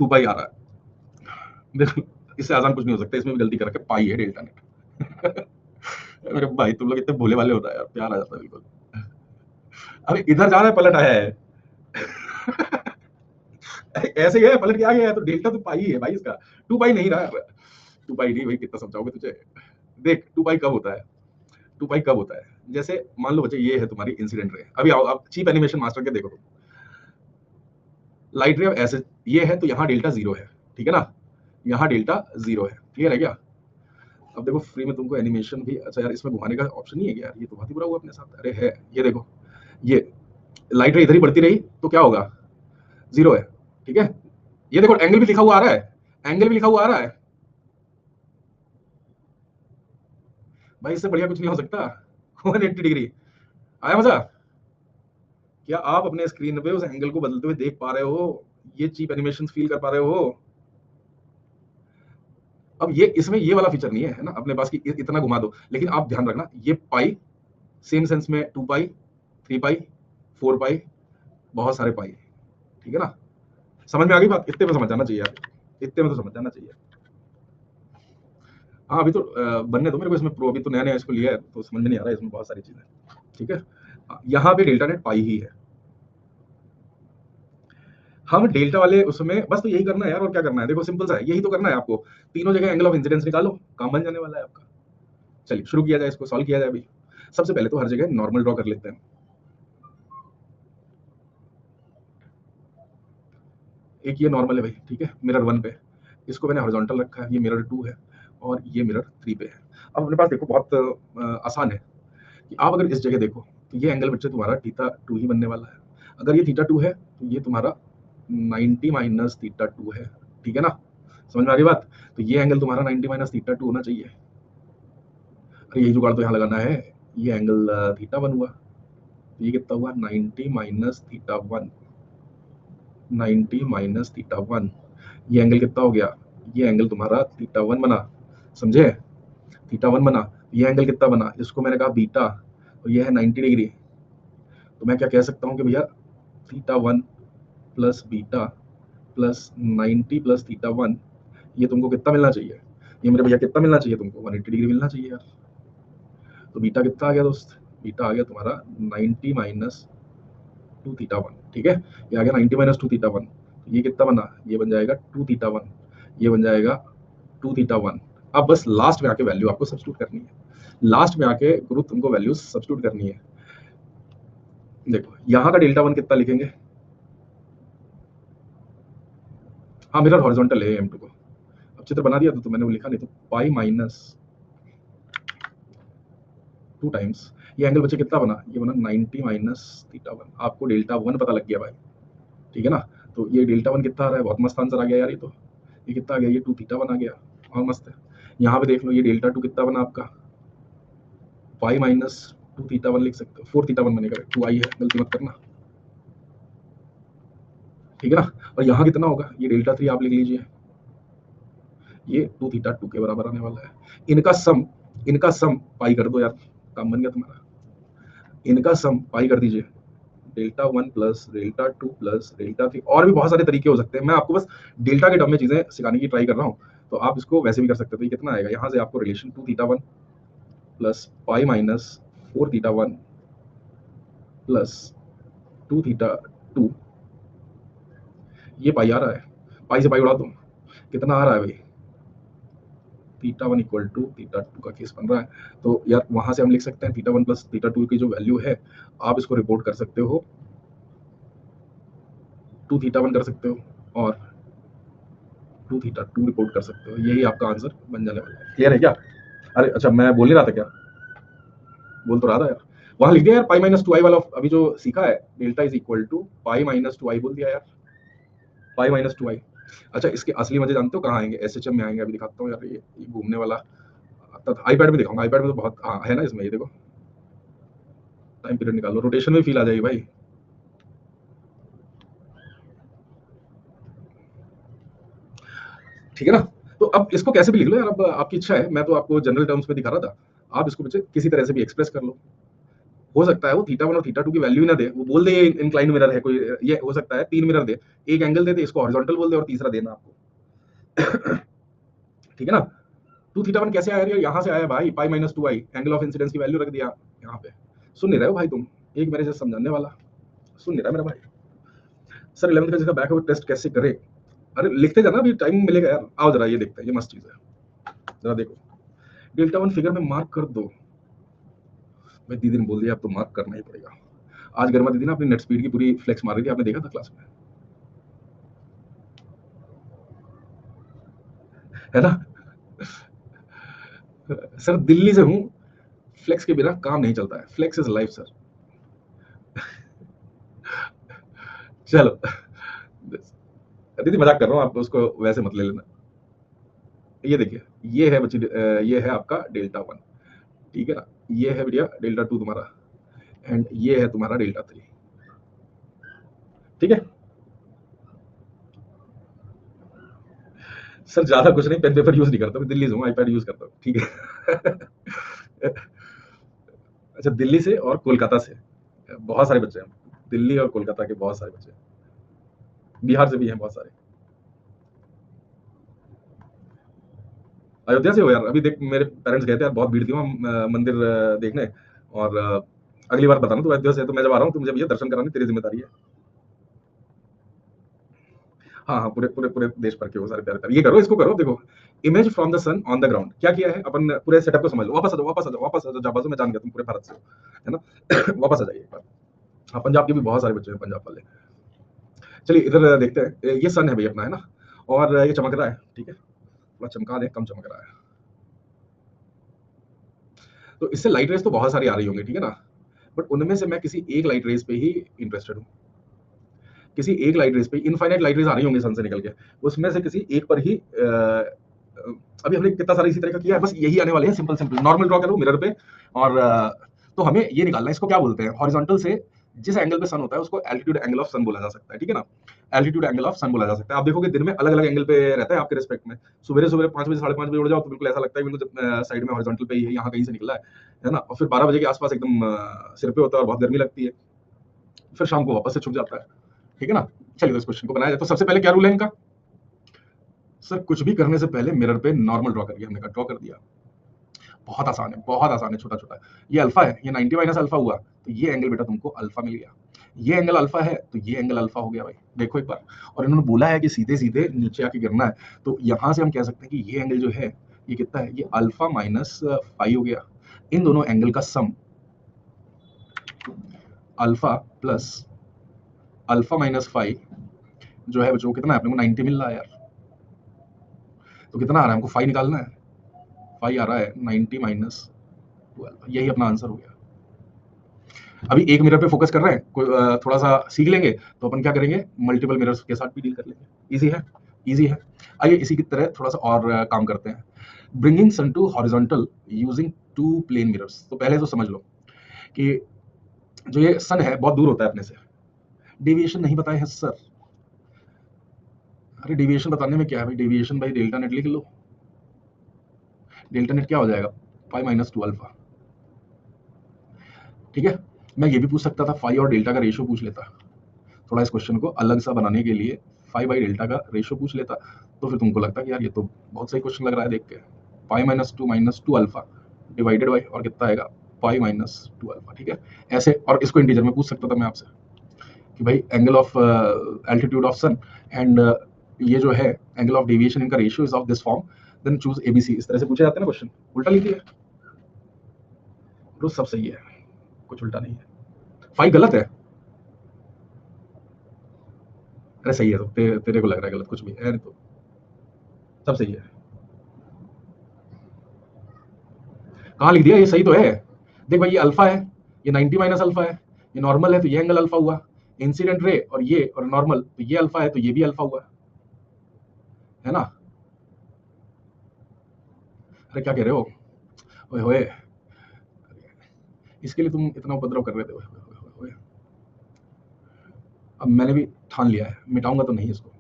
2 पाई आ रहा है, बिल्कुल। इससे आसान कुछ नहीं हो सकता, इसमें भी गलती कर रखे, पाई है डेल्टा नेट। मेरे भाई तुम लोग इतने भोले वाले होता है यार, प्यार आ जाता है बिल्कुल। अरे इधर जा रहा है, पलट आया है। ऐसे ही है, पलट के आ गया है, तो डेल्टा तो पाई है भाई इसका, 2 पाई नहीं रहा। 2 पाई नहीं भाई, कितना समझाओगे तुझे। देख 2 पाई कब होता है, 2 पाई कब होता है, जैसे मान लो बच्चे ये है तुम्हारी इंसिडेंट रे, अभी आओ आप चीप एनिमेशन मास्टर के देखो तुम, लाइट रे ऐसे ये है तो यहाँ डेल्टा 0 है, ठीक है ना, यहाँ डेल्टा 0 है, क्लियर है क्या? अब देखो फ्री में तुमको एनिमेशन भी, अच्छा यार इसमें घुमाने का ऑप्शन नहीं है क्या यार, ये तो बहुत ही बुरा हुआ अपने साथ, अरे है, ये देखो, ये लाइट रे इधर ही बढ़ती रही तो क्या होगा, 0 है, ठीक है, ये देखो एंगल भी लिखा हुआ आ रहा है, एंगल भी लिखा हुआ आ रहा है भाई, इससे बढ़िया कुछ नहीं हो सकता 180 डिग्री, आया मजा? क्या आप अपने स्क्रीन पे उस एंगल को बदलते हुए देख पा रहे हो, ये चीप एनिमेशन फील कर पा रहे हो? अब ये इसमें ये वाला फीचर नहीं है ना अपने पास कि इतना घुमा दो, लेकिन आप ध्यान रखना ये पाई सेम सेंस में 2 पाई 3 पाई 4 पाई, बहुत सारे पाई, ठीक है ना, समझ में आ गई बात? इतने में समझ जाना चाहिए यार, इतने में तो समझ जाना चाहिए। हाँ अभी तो बनने दो मेरे को इसमें प्रो, अभी तो नया नया इसको लिया है तो समझ में नहीं आ रहा है इसमें बहुत सारी चीजें, ठीक है। यहाँ पे डेल्टा नेट पाई ही है, हम डेल्टा वाले उसमें बस तो यही करना है यार, और क्या करना है, देखो सिंपल सा है, यही तो करना है आपको, तीनों जगह एंगल ऑफ इंसिडेंस निकालो, काम बन जाने वाला है आपका। चलिए शुरू किया जाए, इसको सॉल्व किया जाए। अभी सबसे पहले तो हर जगह नॉर्मल ड्रॉ कर लेते हैं, एक ये नॉर्मल है भाई, ठीक है, मिरर 1 पे, इसको मैंने हॉरिजॉन्टल रखा है, ये मिरर 2 है और ये मिरर 3 पे है। अब अपने पास देखो बहुत आसान है कि आप अगर इस जगह देखो तो ये एंगल बच्चे तुम्हारा थीटा 2 ही बनने वाला है, अगर ये थीटा 2 है तो ये तुम्हारा 90 माइनस थीटा 2 है, ठीक है ना, समझ में आ रही बात? तो ये एंगल तुम्हारा 90 माइनस थीटा 2 होना चाहिए, अरे यही जुगाड़ तो यहाँ लगाना है, ये एंगल थीटा 1 हुआ, तो ये कितना हुआ 90 माइनस थीटा 1, 90 माइनस थीटा 1, ये एंगल कितना हो गया, ये एंगल तुम्हारा थीटा 1 बना, समझे, थीटा 1 बना, ये एंगल कितना बना, इसको मैंने कहा बीटा, तो ये है 90 डिग्री, तो मैं क्या कह सकता हूँ कि भैया theta 1 plus beta plus 90 plus theta 1, ये तुमको कितना मिलना चाहिए, ये मेरे भैया कितना मिलना चाहिए तुमको, 180 डिग्री मिलना चाहिए यार। तो बीटा कितना आ गया दोस्त, बीटा आ गया तुम्हारा 90 माइनस 2 थीटा 1, ठीक है, ये आ गया 90 माइनस 2 थीटा 1, ये कितना बना, ये बन जाएगा 2 थीटा 1, ये बन जाएगा 2 थीटा 1। अब बस लास्ट में आके वैल्यू आपको सब्स्टिट्यूट करनी है, लास्ट में आके गुरु तुमको वैल्यू सब्स्टिट्यूट करनी है। देखो यहाँ का डेल्टा 1 कितना लिखेंगे, हाँ मिरर हॉरिजॉन्टल है M2 को, अब चित्र बना दिया तो मैंने वो लिखा नहीं, तो पाई माइनस 2 टाइम्स, ये एंगल बच्चे कितना बना, ये बना 90 माइनस थीटा 1, आपको डेल्टा 1 पता लग गया भाई, ठीक है ना, तो ये डेल्टा 1 कितना आ रहा है, बहुत मस्त आंसर आ गया यार, ये तो ये कितना आ गया, ये 2 थीटा 1 आ गया, और मस्त है। यहाँ पे देख लो ये डेल्टा 2 कितना बना आपका, पाई माइनस 2 थीटा 1 लिख सकते हो, 4 थीटा 1 बनेगा, 2 आई है, गलती मत करना, ठीक है ना, और यहाँ कितना होगा, ये डेल्टा 3 आप लिख लीजिए, ये 2 थीटा 2 के बराबर आने वाला है, इनका सम पाई कर दो यार, काम बन गया तुम्हारा, इनका सम पाई कर दीजिए, delta 1 plus delta 2 plus delta 3, और भी बहुत सारे तरीके हो सकते हैं, मैं आपको बस डेल्टा के टर्म में चीजें सिखाने की ट्राई कर रहा हूँ, तो आप इसको वैसे भी कर सकते हो। तो ये कितना आएगा, यहाँ से आपको relation 2 theta 1 plus pi minus 4 theta 1 plus 2 theta 2, ये पाई आ रहा है, पाई से पाई उड़ा दो, कितना आ रहा है भाई, थीटा 1 इक्वल टू थीटा 2 का केस बन रहा है, तो यार वहां से हम लिख सकते हैं थीटा 1 प्लस थीटा 2 की जो वैल्यू है, आप इसको रिपोर्ट कर सकते हो 2 थीटा 1 कर सकते हो और 2 थीटा 2 रिपोर्ट कर सकते हो, यही आपका आंसर बन जाने वाला है। क्लियर है क्या? अरे अच्छा मैं बोल नहीं रहा था क्या, बोल तो रहा था यार, वहां लिख दिया यार पाई माइनस 2 आई वाला, अभी जो सीखा है delta is equal to pi minus 2 i बोल दिया यार, पाई माइनस 2 आई। अच्छा इसके असली मजे जानते हो कहाँ आएंगे, एसएचएम में आएंगे, अभी दिखाता हूँ यार, ये घूमने वाला आईपैड में दिखाऊंगा, आईपैड में तो बहुत हाँ है ना इसमें, ये देखो टाइम पीरियड निकालो, रोटेशन में फील आ जाएगी भाई, ठीक है ना। तो अब इसको कैसे भी लिख लो यार, अब आपकी इच्छा है, मैं तो आपको जनरल टर्म्स में दिखा रहा था, आप इसको बच्चे किसी तरह से भी एक्सप्रेस कर लो, हो सकता है वो थीटा 1 और थीटा 2 की वैल्यू ही ना दे, वो बोल दे ये इंक्लाइन मिरर है कोई, ये हो सकता है 3 मिरर दे, एक एंगल दे इसको हॉरिजॉन्टल बोल दे और तीसरा देना आपको ठीक है ना। 2 थीटा 1 कैसे आया, यहाँ से आया भाई, पाई minus 2 I, angle of incidence की वैल्यू रख दिया यहाँ पे, सुन नहीं रहे हो भाई तुम, एक मेरे से समझाने वाला सुन नहीं रहा मेरा भाई, सर 11th का जिसका बैक ओवर टेस्ट कैसे करे, अरे लिखते जाना, अभी टाइम मिलेगा यार, आओ जरा ये देखते हैं, ये मस्त चीज है, जरा देखो, डेल्टा वन फिगर में मार्क कर दो। भाई दीदी ने बोल दिया, अब तो मार्क करना ही पड़ेगा। आज गर्मा दीदी ना अपनी नेट स्पीड की पूरी फ्लेक्स मार रही थी, आपने देखा था क्लास में, है ना? सर दिल्ली से हूँ, फ्लेक्स के बिना काम नहीं चलता है, फ्लेक्स इज लाइफ सर। चलो दीदी मजाक कर रहा हूँ, आप उसको वैसे मत ले लेना। ये देखिए, ये है बच्ची, ये है आपका डेल्टा वन, ठीक है ना? ये है भैया डेल्टा टू तुम्हारा, एंड ये है तुम्हारा डेल्टा थ्री, ठीक है? सर ज्यादा कुछ नहीं, पेन पेपर यूज नहीं करता मैं, दिल्ली से हूँ, आईपैड यूज करता हूँ, ठीक है? अच्छा, दिल्ली से और कोलकाता से बहुत सारे बच्चे हैं, दिल्ली और कोलकाता के बहुत सारे बच्चे हैं, बिहार से भी हैं बहुत सारे। अयोध्या से हो यार? अभी देख मेरे पेरेंट्स गए थे यार, बहुत भीड़ थी वहाँ मंदिर देखने, और अगली बार बताना, तो अयोध्या से तो मैं जब आ रहा हूँ तो मुझे भैया दर्शन कराने तेरी जिम्मेदारी है। हाँ हाँ, पूरे पूरे पूरे देश भर के वो सारे प्यारे प्यारे, ये करो, इसको करो, देखो image from the sun on the ground क्या किया है अपन, पूरे सेटअप को समझ लो। वापस आ जाओ, वापस आ जाओ, वापस आ जाओ, जाबाजो, मैं जान गया तुम पूरे भारत से हो, है ना? वापस आ जाइए एक बार। हाँ, पंजाब के भी बहुत सारे बच्चे हैं, पंजाब वाले। चलिए इधर देखते हैं, ये सन है भैया अपना, है ना? और ये चमक रहा है, ठीक है, थोड़ा चमका दे, कम चमक रहा है, तो इससे लाइट रेस तो बहुत सारी आ रही होंगी, ठीक है ना? बट उनमें से मैं किसी एक लाइट रेस पे ही इंटरेस्टेड हूँ, किसी एक लाइट रेस पे, इनफाइनाइट लाइट रेस आ रही होंगी सन से निकल के, उसमें से किसी एक पर ही अभी हमने कितना सारा इसी तरह का किया है, बस यही आने वाले हैं, सिंपल सिंपल नॉर्मल ड्रॉ करो मिरर पे, और तो हमें ये निकालना है, इसको क्या बोलते हैं, हॉरिजॉन्टल से जिस एंगल पे सन होता है उसको एल्टीट्यूड एंगल ऑफ सन बोला जा सकता है, ठीक है ना? एल्टीट्यूड एंगल ऑफ सन बोला जा सकता है। आप देखोगे दिन में अलग अलग एंगल पे रहता है आपके रिस्पेक्ट में, सुबह सुबह 5 बजे 5:30 बजे उड़ जाओ तो बिल्कुल ऐसा लगता है बिल्कुल साइड में हॉरिजॉन्टल पे ही है, यहाँ कहीं से निकला है ना? और फिर 12 बजे के आसपास एकदम सिर पे होता है और बहुत गर्मी लगती है, फिर शाम को वापस से छुप जाता है, ठीक है ना? चलिए तो इस क्वेश्चन को बनाया जाए, तो सबसे पहले क्या रूल है इनका? सर कुछ भी करने से पहले मिरर पे नॉर्मल ड्रॉ करिए, हमने कहा ड्रॉ कर दिया, बहुत आसान है, बहुत आसान है, छोटा छोटा है। ये अल्फा है, ये 90 माइनस अल्फा हुआ, तो ये एंगल बेटा तुमको अल्फा मिल गया, ये एंगल अल्फा है तो ये एंगल अल्फा हो गया भाई, देखो एक बार। और इन्होंने बोला है कि सीधे सीधे नीचे आके गिरना है, तो यहां से हम कह सकते हैं कि ये एंगल जो है ये कितना है, ये अल्फा माइनस फाइव हो गया, इन दोनों एंगल का sum alpha plus alpha minus five जो है बच्चों कितना है, अपने को 90 मिल रहा है यार, तो कितना आ रहा है हमको, फाइव निकालना है, फाइव आ रहा है 90 माइनस 12, यही अपना आंसर हो गया। अभी एक मिरर पे फोकस कर रहे हैं, थोड़ा सा सीख लेंगे तो अपन क्या करेंगे, मल्टीपल मिरर्स के साथ भी डील कर लेंगे, इजी है, इजी है। आइए इसी की तरह थोड़ा सा और काम करते हैं, bringing sun to horizontal using two plane mirrors. तो पहले तो समझ लो कि जो ये सन है बहुत दूर होता है अपने से, डेविएशन नहीं बताए है सर। अरे डेविएशन बताने में क्या है भाई, डेविएशन भाई डेल्टा नेट लिख लो, डेल्टा नेट क्या हो जाएगा, 5 - 2 अल्फा, ठीक है? मैं ये भी पूछ सकता था, फाइव और डेल्टा का रेशियो पूछ लेता, थोड़ा इस क्वेश्चन को अलग सा बनाने के लिए 5/डेल्टा का रेशियो पूछ लेता, तो फिर तुमको लगता कि यार ये तो बहुत सही क्वेश्चन लग रहा है देख के, 5 - 2 - 2 अल्फा डिवाइडेड बाई, और कितना आएगा 5 - 2 अल्फा, ठीक है? ऐसे, और इसको इंटीजर में पूछ सकता था मैं आपसे कि भाई angle of altitude of sun and ये जो है एंगल ऑफ डेविएशन, इनका ratio is of this form, then choose ABC, इस तरह से पूछे जाते हैं ना क्वेश्चन, उल्टा लीजिए, तो सब सही है, कुछ उल्टा नहीं है। फाइव गलत है? अरे सही है, तो तेरे को लग रहा है गलत, कुछ भी है नहीं, तो सब सही है। कहाँ लिख दिया, ये सही तो है, देख भाई ये अल्फा है, ये 90 माइनस अल्फा है, ये नॉर्मल है तो ये एंगल अल्फा हुआ, इंसिडेंट रे और ये और नॉर्मल तो ये अल्फा है तो ये भी अल्फा हुआ, है ना? अरे क्या कह रहे हो, ओए होए, इसके लिए तुम इतना उपद्रव कर रहे थे, ओए होए होए होए। अब मैंने भी ठान लिया है, मिटाऊंगा तो नहीं इसको,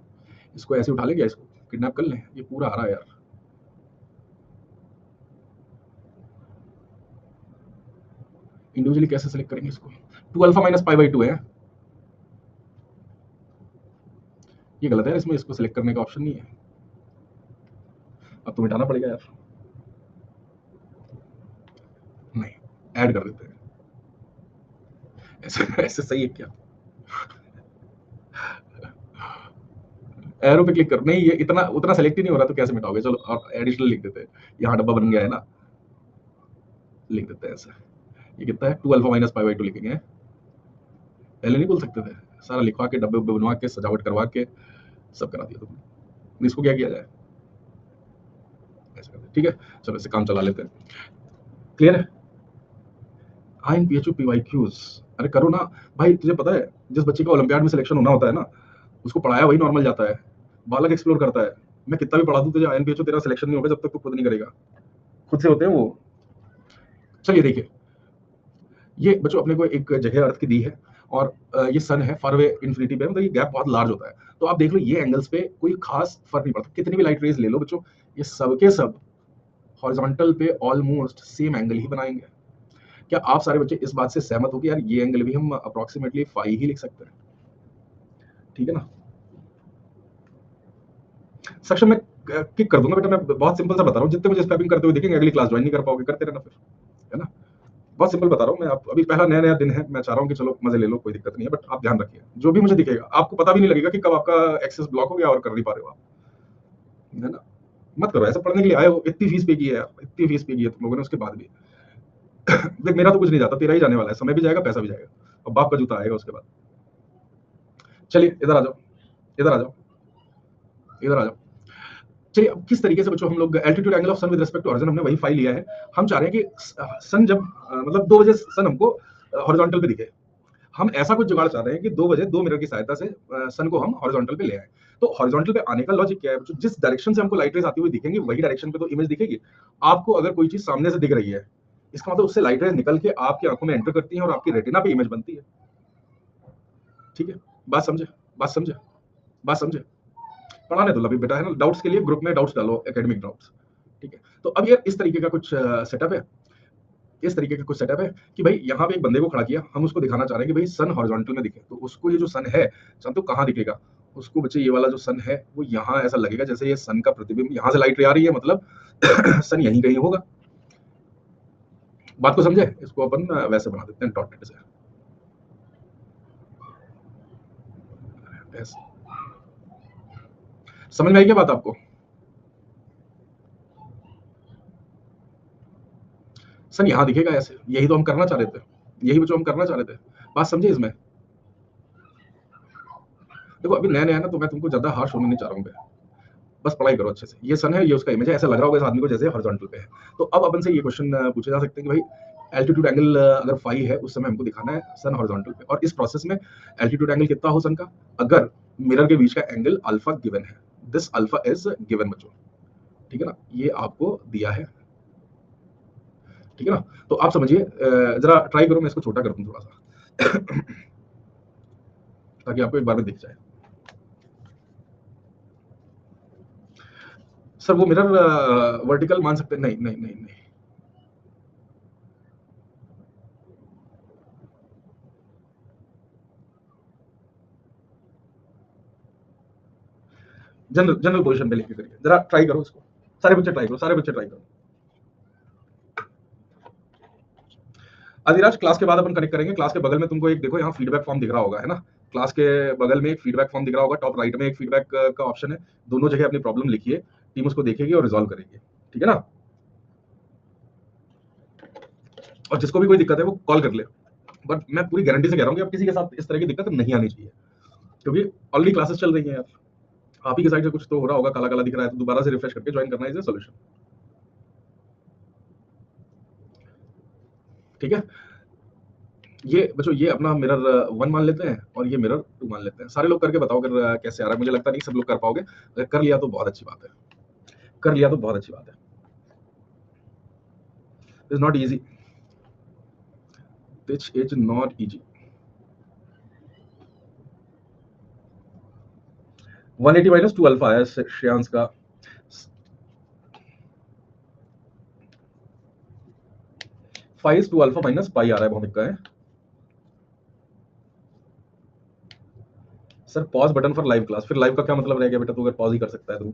इसको ऐसे उठा ले क्या, इसको किडनैप कर लें, ये पूरा आ रहा है यार। इंडिविजुअली कैसे सेलेक्ट करेंगे इसको, 2 अल्फा - पाई/2 है, ये गलत है, इसमें इसको सेलेक्ट करने का ऑप्शन नहीं है, अब तो मिटाना पड़ेगा यार, नहीं ऐड कर देते हैं, ऐसे ऐसे सही है क्या, एरो पे क्लिक कर, नहीं ये इतना उतना सेलेक्ट ही नहीं हो रहा, तो कैसे मिटाओगे, चलो और एडिशनल लिख देते हैं, यहाँ डब्बा बन गया है ना, लिख देते हैं ऐसे, ये कितना है 2 अल्फा माइनस पाई बाई 2 लिखेंगे, पहले नहीं बोल सकते थे, सारा लिखवा के डब्बे उब्बे बनवा के सजावट करवा के सब करा दिया तुमने, इसको क्या किया जाए, ऐसे कर दे, ठीक है। चलो इससे काम चला लेते हैं, क्लियर है। I P H P Y Qs, अरे करो ना भाई, तुझे पता है जिस बच्चे का ओलंपियाड में सिलेक्शन होना होता है ना, उसको पढ़ाया वही नॉर्मल जाता है, बालक एक्सप्लोर करता है। मैं कितना भी पढ़ा दूं तुझे आईएनपीएचओ, तेरा सिलेक्शन नहीं होगा जब तक तू खुद नहीं करेगा, खुद से होते हैं वो। चलिए देखिए, ये बच्चों अपने को एक जगह अर्थ की दी है, और ये सन है फार अवे इन्फिनिटी पे, मतलब ये गैप बहुत लार्ज होता है। तो आप देख लो ये एंगल्स पे कोई खास फर्क नहीं पड़ता, कितनी भी लाइट रेज ले लो बच्चों, ये सब के सब हॉरिजॉन्टल पे ऑलमोस्ट सेम एंगल ही बनाएंगे। क्या आप सारे बच्चे इस बात से सहमत हो कि यार ये एंगल भी हम अप्रोक्सीमेटली 5 ही लिख सकते हैं, ठीक है ना। सेक्शन में किक कर दूंगा बेटा, मैं बहुत सिंपल सा बता रहा हूँ, जितने मुझे स्पैपिंग करते हुए देखेंगे अगली क्लास ज्वाइन नहीं कर पाओगे, करते रहना फिर, है ना। बहुत सिंपल बता रहा हूँ मैं, आप अभी पहला नया नया दिन है, मैं चाह रहा हूँ कि चलो मजे ले लो, कोई दिक्कत नहीं है, बट आप ध्यान रखिए जो भी मुझे दिखेगा आपको पता भी नहीं लगेगा कि कब आपका एक्सेस ब्लॉक हो गया और कर नहीं पा रहे हो आप, है ना। मत करो ऐसा, पढ़ने के लिए आए हो, इतनी फीस पे की है यार, इतनी फीस पे की है तुम लोगों ने, उसके बाद भी देख मेरा तो कुछ नहीं जाता, तेरा ही जाने वाला है, समय भी जाएगा पैसा भी जाएगा, और बाप का जूता आएगा उसके बाद। चलिए इधर आ जाओ, इधर आ जाओ, इधर आ जाओ। चलिए अब किस तरीके से बच्चों हम लोग altitude angle of sun with respect to horizon, हमने वही फाइल लिया है। हम चाह रहे हैं कि सन जब मतलब 2 बजे सन हमको हॉरिजॉन्टल पे दिखे, हम ऐसा कुछ जुगाड़ चाह रहे हैं कि 2 बजे 2 मिरर की सहायता से सन को हम हॉरिजॉन्टल पे ले आए। तो हॉरिजॉन्टल पे आने का लॉजिक क्या है बच्चों, जिस डायरेक्शन से हमको लाइट रेज आती हुई दिखेंगी वही डायरेक्शन पे तो इमेज दिखेगी। आपको अगर कोई चीज सामने से दिख रही है, इसका मतलब उससे लाइट रेज निकल के आपकी आंखों में एंटर करती है और आपकी रेटिना पे इमेज बनती है, ठीक है। बात समझे, बात समझे, बात समझे। पढ़ाने दो अभी बेटा, है ना, डाउट्स के लिए ग्रुप में डाउट्स डालो, एकेडमिक डाउट्स, ठीक है। तो अब ये इस तरीके का कुछ सेटअप है, इस तरीके का कुछ सेटअप है कि भाई यहाँ पे एक बंदे को खड़ा किया, हम उसको दिखाना चाह रहे हैं कि भाई सन हॉरिजॉन्टल में दिखे, तो उसको ये जो सन है सन तो कहाँ दिखेगा, उसको बच्चे ये वाला जो सन है वो यहाँ ऐसा लगेगा जैसे ये सन का प्रतिबिंब, यहाँ से लाइट आ रही है, मतलब सन यहीं कहीं होगा। बात को समझे, इसको अपन वैसे बना देते हैं डॉटेड से ऐसे। समझ में आई क्या बात आपको, सन यहाँ दिखेगा ऐसे, यही तो हम करना चाह रहे थे, यही बच्चों हम करना चाह रहे थे, बात समझे इसमें। देखो अभी नया नया ना, तो मैं तुमको ज्यादा हार्श होने नहीं चाह रहा हूँ, बस पढ़ाई करो अच्छे से। ये सन है, ये उसका इमेज है, ऐसा लग रहा होगा इस आदमी को जैसे हॉरिजॉन्टल पे है। तो अब अपन से ये क्वेश्चन पूछे जा सकते हैं कि भाई एल्टीट्यूड एंगल अगर फाई है उस समय हमको दिखाना है सन हॉरिजॉन्टल पे, और इस प्रोसेस में एल्टीट्यूड एंगल कितना हो सन का, अगर मिरर के बीच का एंगल अल्फा गिवन है, दिस अल्फा इज गिवन बच्चों, ठीक है ना, ये आपको दिया है, ठीक है ना। तो आप समझिए, जरा ट्राई करो, मैं इसको छोटा कर दूं थोड़ा सा ताकि आपको एक बार में दिख जाए। सर वो मिरर वर्टिकल मान सकते हैं, नहीं नहीं नहीं नहीं, जनरल जनरल पोजीशन पे लेके करिए, जरा ट्राई करो इसको, सारे बच्चे ट्राई करो, सारे बच्चे ट्राई करो। अधिराज क्लास के बाद अपन कनेक्ट करेंगे, क्लास के बगल में तुमको एक देखो यहाँ फीडबैक फॉर्म दिख रहा होगा, है ना, क्लास के बगल में एक फीडबैक फॉर्म दिख रहा होगा, टॉप राइट में एक फीडबैक का ऑप्शन है, दोनों जगह अपनी प्रॉब्लम लिखिए, टीम उसको देखेगी और रिजॉल्व करेगी, ठीक है ना। और जिसको भी कोई दिक्कत है वो कॉल कर ले, बट मैं पूरी गारंटी से कह रहा हूँ कि अब किसी के साथ इस तरह की दिक्कत नहीं आनी चाहिए, क्योंकि ऑलरेडी क्लासेस चल रही हैं यार, आप ही की साइड से कुछ तो हो रहा होगा, काला काला दिख रहा है, तो दोबारा से रिफ्रेश करके ज्वाइन करना इज ए सोल्यूशन, ठीक है। ये बच्चों ये अपना मिरर 1 मान लेते हैं और ये मिरर 2 मान लेते हैं, सारे लोग करके बताओ अगर कैसे आ रहा है, मुझे लगता नहीं सब लोग कर पाओगे, अगर कर लिया तो बहुत अच्छी बात है, कर लिया तो बहुत अच्छी बात है, is not easy, this is not easy. 180 minus 2 alpha है श्रेयांश का, 5 2 अल्फा माइनस पाई आ रहा है भौमिक का, है sir pause button for live class, फिर लाइव का क्या मतलब रह गया बेटा, तू अगर पॉज ही कर सकता है तो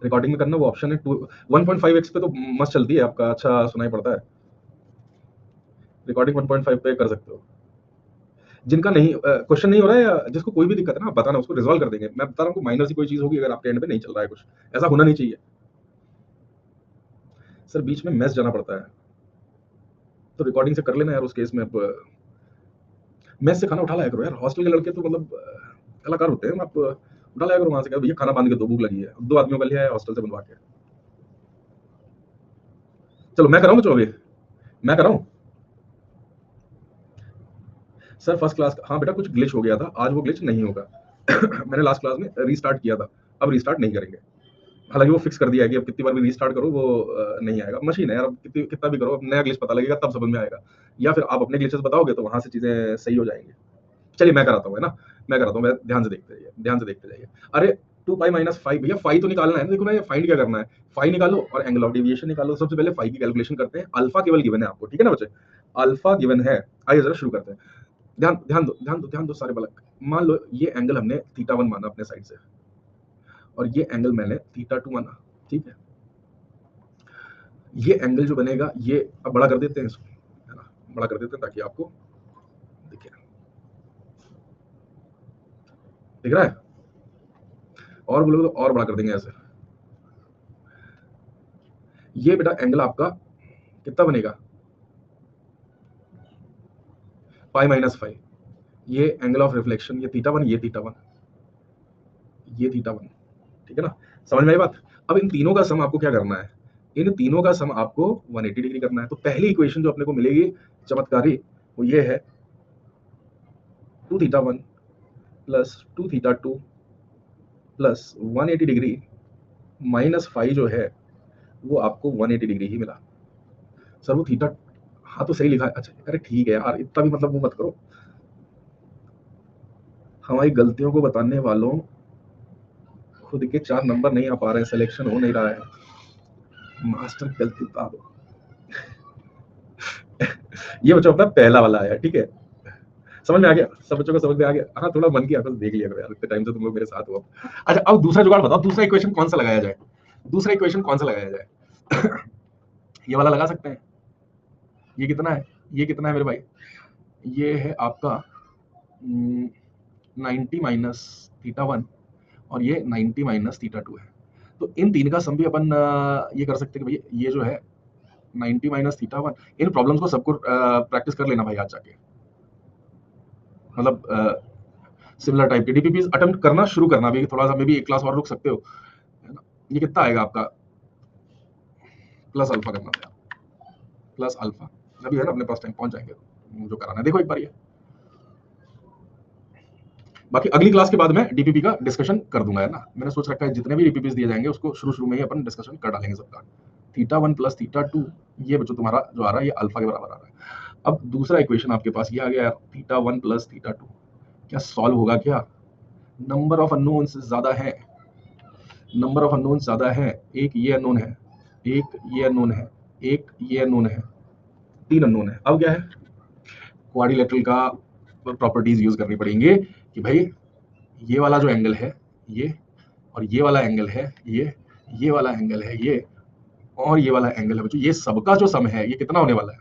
रिकॉर्डिंग में करना वो ऑप्शन है, 1.5x पे तो मस्त चलती है आपका, अच्छा सुनाई पड़ता है, रिकॉर्डिंग 1.5 पे कर सकते हो। जिनका नहीं क्वेश्चन नहीं हो रहा है या जिसको कोई भी दिक्कत है ना बताना, उसको रिजॉल्व कर देंगे, मैं बता रहा हूँ माइनर सी कोई चीज होगी अगर आपके एंड पे नहीं चल रहा है कुछ, ऐसा होना नहीं चाहिए। सर बीच में मेस जाना पड़ता है, तो रिकॉर्डिंग से कर लेना यार उस केस में। अब मेस से खाना उठा लाया करो यार, हॉस्टल के लड़के तो मतलब कलाकार होते हैं। आप उठा लाया करो वहां से, कहा भैया खाना बांध के दो, भूख लगी है। 2 आदमियों का लिया है हॉस्टल से बनवा के। चलो मैं कराऊं, चलो अभी मैं कराऊं। सर फर्स्ट क्लास, हाँ बेटा कुछ ग्लिच हो गया था, आज वो ग्लिच नहीं होगा। मैंने लास्ट क्लास में रीस्टार्ट किया था, अब रीस्टार्ट नहीं करेंगे। हालांकि वो फिक्स कर दिया है कि अब कितनी बार भी रीस्टार्ट करो वो नहीं आएगा। मशीन है यार, अब कितना भी करो, अब नया ग्लिच पता लगेगा तब समझ में आएगा, या फिर आप अपने ग्लिचेस बताओगे तो वहां से चीजें सही हो जाएंगी। चलिए मैं कराता हूँ, है ना, मैं कराता हूँ। ध्यान से देखते जाइए, ध्यान से देखते जाइए। अरे 2 पाई - 5, भैया फाई तो निकालना है ना। देखो ना, ये फाइंड क्या करना है, फाई निकालो और एंगल ऑफ डेविएशन निकालो। सबसे पहले फाई की कैलकुलेशन करते हैं। अल्फा केवल गिवन है आपको, ठीक है ना बच्चे, अल्फा गिवन है। आइए जरा शुरू करते हैं। ध्यान ध्यान दो, ध्यान दो, ध्यान दो सारे बालक। मान लो ये एंगल हमने θ1 माना अपने साइड से, और ये एंगल मैंने θ2 माना, ठीक है। ये एंगल जो बनेगा, ये अब बड़ा कर देते हैं इसको, है ना, बड़ा कर देते हैं ताकि आपको दिखे। दिख रहा है? और बोलोगे तो और बड़ा कर देंगे ऐसे। ये बेटा एंगल आपका कितना बनेगा, π - 5। ये एंगल ऑफ रिफ्लेक्शन, ये θ1, ये θ1, ये θ1, ठीक है ना। समझ में आई बात? अब इन तीनों का सम आपको क्या करना है, इन तीनों का सम आपको 180 डिग्री करना है। तो पहली इक्वेशन जो अपने को मिलेगी चमत्कारी, वो ये है 2θ1 प्लस 2θ2 प्लस 180 डिग्री माइनस 5 जो है वो आपको 180 डिग्री ही मिला। सर वो थीटा, हाँ तो सही लिखा है। अच्छा अरे ठीक है यार, इतना भी मतलब वो मत करो। हमारी गलतियों को बताने वालों, खुद के 4 नंबर नहीं आ पा रहे हैं, सिलेक्शन हो नहीं रहा है। मास्टर गलती बता दो। ये बच्चों अपना पहला वाला आया, ठीक है। समझ में आ गया? सब बच्चों को समझ में आ गया? हाँ थोड़ा मन की आंखों से देख लिया करो यार, इतने टाइम से तुम लोग मेरे साथ हो। अच्छा अब दूसरा जुगाड़ बताओ, दूसरा इक्वेशन कौन सा लगाया जाए, दूसरा इक्वेशन कौन सा लगाया जाए? ये वाला लगा सकते हैं। ये कितना है, ये कितना है मेरे भाई, ये है आपका 90 माइनस θ1, और ये 90 माइनस θ2 है। तो इन तीन का सम भी अपन ये कर सकते हैं कि भाई ये जो है 90 माइनस θ1। इन प्रॉब्लम्स को सबको प्रैक्टिस कर लेना भाई आज जाके, मतलब सिमिलर टाइप के डीपीपीज अटेम्प्ट करना शुरू करना भी, थोड़ा सा मे भी एक क्लास और रुक सकते हो, है ना। ये कितना आएगा आपका, प्लस अल्फा करना था, प्लस अल्फा अभी है ना अपने पास, टाइम पहुंच जाएंगे जो कराना है। देखो एक बार ये, बाकी अगली क्लास के बाद मैं डीपीपी का डिस्कशन कर दूंगा, है ना। मैंने सोच रखा है जितने भी डीपीपीज दिए जाएंगे उसको शुरू में ही अपन डिस्कशन कर डालेंगे सबका। θ1 प्लस θ2, ये बच्चों तुम्हारा जो आ रहा है ये अल्फा के बराबर आ रहा है। अब दूसरा इक्वेशन आपके पास ये आ गया, θ1 प्लस θ2, क्या सॉल्व होगा क्या? नंबर ऑफ अननोन्स ज्यादा है, नंबर ऑफ अननोन्स ज्यादा है। एक ये अननोन है, एक ये अननोन है, एक ये अननोन है, 3 अननोन है। अब क्या है, क्वाड्रिलेटरल का प्रॉपर्टीज यूज करनी पड़ेंगे कि भाई ये वाला जो एंगल है ये, और ये वाला एंगल है ये वाला एंगल है ये, और ये वाला एंगल है बच्चों, ये सबका जो सम है ये कितना होने वाला है।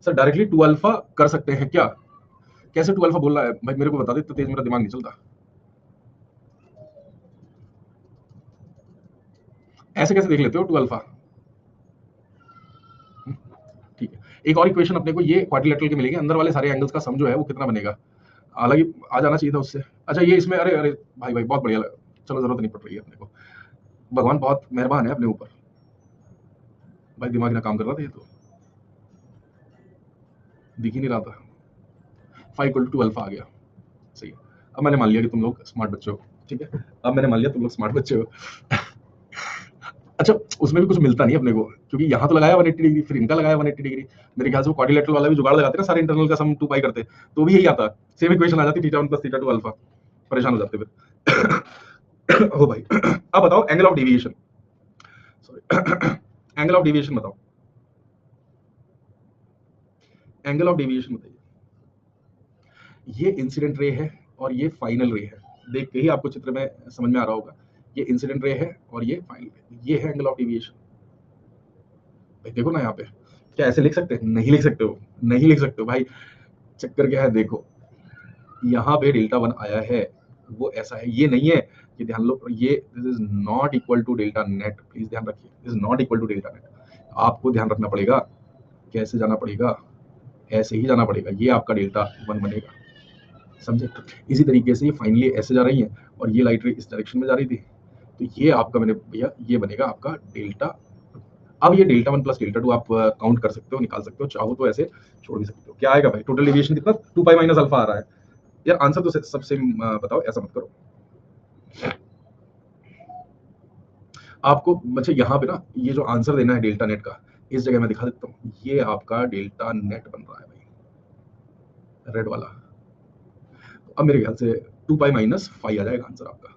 सर डायरेक्टली 2 अल्फा कर सकते हैं क्या? कैसे 2 अल्फा बोल रहा है भाई, मेरे को बता दे, इतना तेज मेरा दिमाग नहीं चलता। ऐसे कैसे देख लेते हो 2 अल्फा? ठीक है, एक और इक्वेशन अपने को ये क्वाड्रिलेटरल के मिलेगी, अंदर वाले सारे एंगल्स का सम जो है वो कितना बनेगा, हालांकि आ जाना चाहिए था उससे। अच्छा ये इसमें, अरे अरे भाई भाई बहुत बढ़िया लगा। चलो जरूरत नहीं पड़ रही है अपने को, भगवान बहुत मेहरबान है अपने ऊपर। भाई दिमाग ना काम कर रहा था, ये तो दिख ही नहीं रहा था। 5 = 2 अल्फा आ गया, सही है। अब मैंने मान लिया कि तुम लोग स्मार्ट बच्चे हो, ठीक है, अब मैंने मान लिया तुम लोग स्मार्ट बच्चे हो। अच्छा उसमें भी कुछ मिलता नहीं अपने को, क्योंकि यहाँ तो लगाया 180 डिग्री, फिर इनका लगाया 180 डिग्री। मेरे ख्याल से वो क्वाड्रिलेटरल वाला भी जुगाड़ लगाते ना, सारे इंटरनल का सम 2 पाई करते तो भी यही आता, सेम इक्वेशन आ जाती θ1 प्लस θ2 अल्फा। परेशान हो जाते फिर। हो भाई। अब बताओ angle of deviation, sorry angle of deviation बताओ, एंगल ऑफ डेविएशन बताइए। ये इंसिडेंट रे है और ये फाइनल रे है, देख के ही आपको चित्र में समझ में आ रहा होगा। ये इंसिडेंट रे है और ये फाइनल रे, ये है एंगल ऑफ डेविएशन। भाई देखो ना यहाँ पे, क्या ऐसे लिख सकते हैं? नहीं लिख सकते हो, नहीं लिख सकते हो भाई। चक्कर क्या है देखो, यहाँ पे Δ1 आया है वो ऐसा है, ये नहीं है ये ध्यान लो, ये this is not equal to delta net, please ध्यान रखिए, this is not equal to delta net. आपको ध्यान रखना पड़ेगा, कैसे जाना पड़ेगा, ऐसे ही जाना पड़ेगा, ये आपका डेल्टा वन बनेगा, समझे। इसी तरीके से ये फाइनली ऐसे जा रही है और ये लाइट रे इस डायरेक्शन में जा रही थी, तो ये आपका, मैंने भैया ये बनेगा आपका डेल्टा। अब ये delta one plus delta two आप काउंट कर सकते हो, निकाल सकते हो, चाहो तो ऐसे छोड़ भी सकते हो। क्या आएगा भाई, टोटल डेविएशन कितना, 2 पाई माइनस अल्फा आ रहा है। यार आंसर तो सब सेम बताओ, ऐसा मत करो। आपको अच्छा यहाँ पे ना ये जो आंसर देना है डेल्टा नेट का, इस जगह मैं दिखा देता हूँ, ये आपका डेल्टा नेट बन रहा है भाई, रेड वाला। अब मेरे ख्याल से 2 पाई माइनस 5 आ जाएगा आंसर आपका।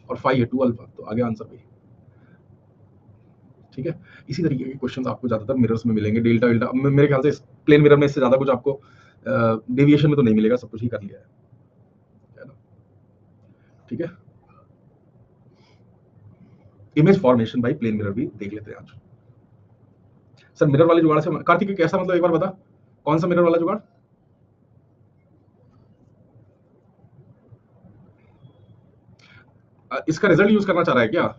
और 5 है 2 अल्फा, तो आगे आंसर भी ठीक है। इसी तरीके के क्वेश्चंस आपको ज्यादातर मिरर्स में मिलेंगे, डेल्टा डेल्टा मेरे ख्याल से प्लेन मिरर में इससे ज्यादा कुछ आपको डेविएशन में तो नहीं मिलेगा, सब कुछ ही कर लिया है ना, ठीक है। इमेज फॉर्मेशन भाई प्लेन मिरर भी देख लेते हैं आज। सर मिरर वाले जुगाड़ से कार्तिक कैसा, मतलब एक बार बता, कौन सा मिरर वाला जुगाड़? इसका रिजल्ट यूज करना चाह रहा है क्या,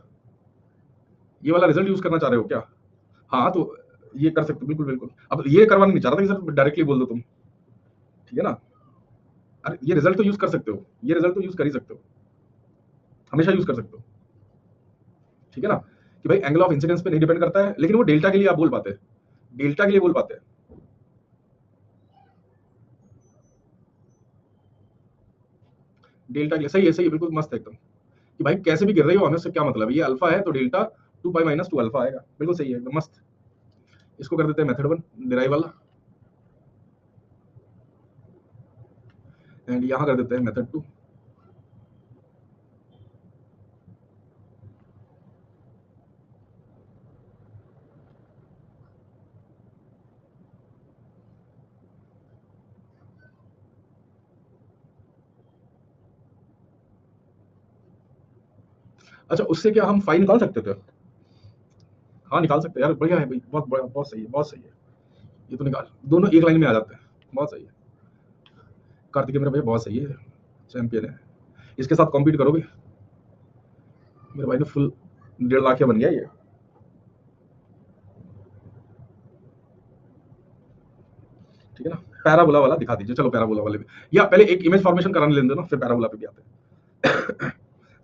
ये वाला रिजल्ट यूज करना चाह रहे हो क्या? हाँ तो ये कर सकते हो, बिल्कुल बिल्कुल। अब ये करवाना नहीं चाह रहा था कि सर डायरेक्टली बोल दो तुम, ठीक है ना। अरे ये रिजल्ट तो यूज कर सकते हो, ये रिजल्ट तो यूज कर ही सकते हो, हमेशा यूज कर सकते हो, ठीक है ना। कि भाई एंगल ऑफ इंसिडेंस पे नहीं डिपेंड करता है, लेकिन वो डेल्टा के लिए आप बोल पाते हैं, डेल्टा के लिए बोल पाते हैं। डेल्टा के लिए सही है बिल्कुल मस्त है एकदम, कि भाई कैसे भी गिर रही हो, हमें उससे क्या मतलब है, ये अल्फा है तो डेल्टा 2 पाई माइनस 2 अल्फा आएगा, बिल्कुल सही है एकदम मस्त। इसको कर देते हैं मेथड वन, डिराइव वाला, एंड यहां कर देते हैं मेथड टू। अच्छा उससे क्या हम फाइन निकाल सकते थे? हाँ निकाल सकते हैं यार, बढ़िया है भाई, बहुत बढ़िया, बहुत सही है, बहुत सही है। ये तो निकाल, दोनों एक लाइन में आ जाते हैं, बहुत सही है। कार्तिक मेरा भैया बहुत सही है, चैंपियन है। इसके साथ कॉम्पीट करोगे? मेरे भाई तो फुल 1.5 लाख बन गया ये, ठीक है ना। पैराबोला वाला दिखा दीजिए, चलो पैराबोला वाले में, या पहले एक इमेज फॉर्मेशन कराने लेने दो ना, फिर पैराबोला पे भी आते हैं।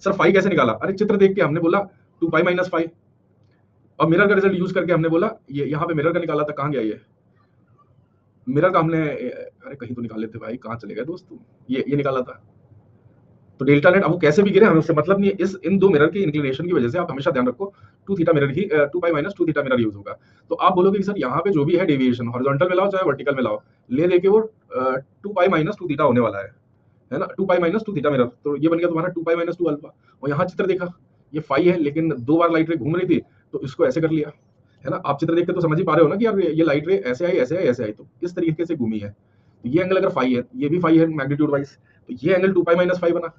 सर फाइव कैसे निकाला? अरे चित्र देख के हमने बोला 2 पाई माइनस 5, और मिरर का रिजल्ट यूज करके हमने बोला, ये यहाँ पे मिरर का निकाला था, कहाँ गया ये मिरर का हमने, अरे कहीं तो निकाल लेते भाई, कहाँ चले गए दोस्त तुम, ये निकाला था। तो डेल्टा नेट अब वो कैसे भी गिरे हमें उससे मतलब नहीं है, इस इन दो मिरर की इंक्लिनेशन की वजह से आप हमेशा ध्यान रखो 2 थीटा मिरर ही 2 पाई माइनस 2 थीटा मिरर यूज होगा। तो आप बोलोगे कि सर यहाँ पे जो भी है डेविएशन हॉरिजॉन्टल में लाओ चाहे वर्टिकल में लाओ, ले लेके वो 2 पाई माइनस 2 थीटा होने वाला है ना, 2 पाई माइनस 2 थीटा मिरर, तो ये बन गया तुम्हारा 2 पाई माइनस 2 अल्फा। और यहाँ चित्र देखा, ये फाई है लेकिन 2 बार लाइट रे घूम रही थी, तो इसको ऐसे कर लिया, है ना। आप चित्र देख के तो समझ ही पा रहे हो ना कि यार ये लाइट रे ऐसे आई ऐसे आई ऐसे आई, तो इस तरीके से घूमी है। तो ये एंगल अगर फाई है, ये भी फाई है मैग्नीट्यूड वाइज, तो ये एंगल 2 पाई माइनस 5 बना,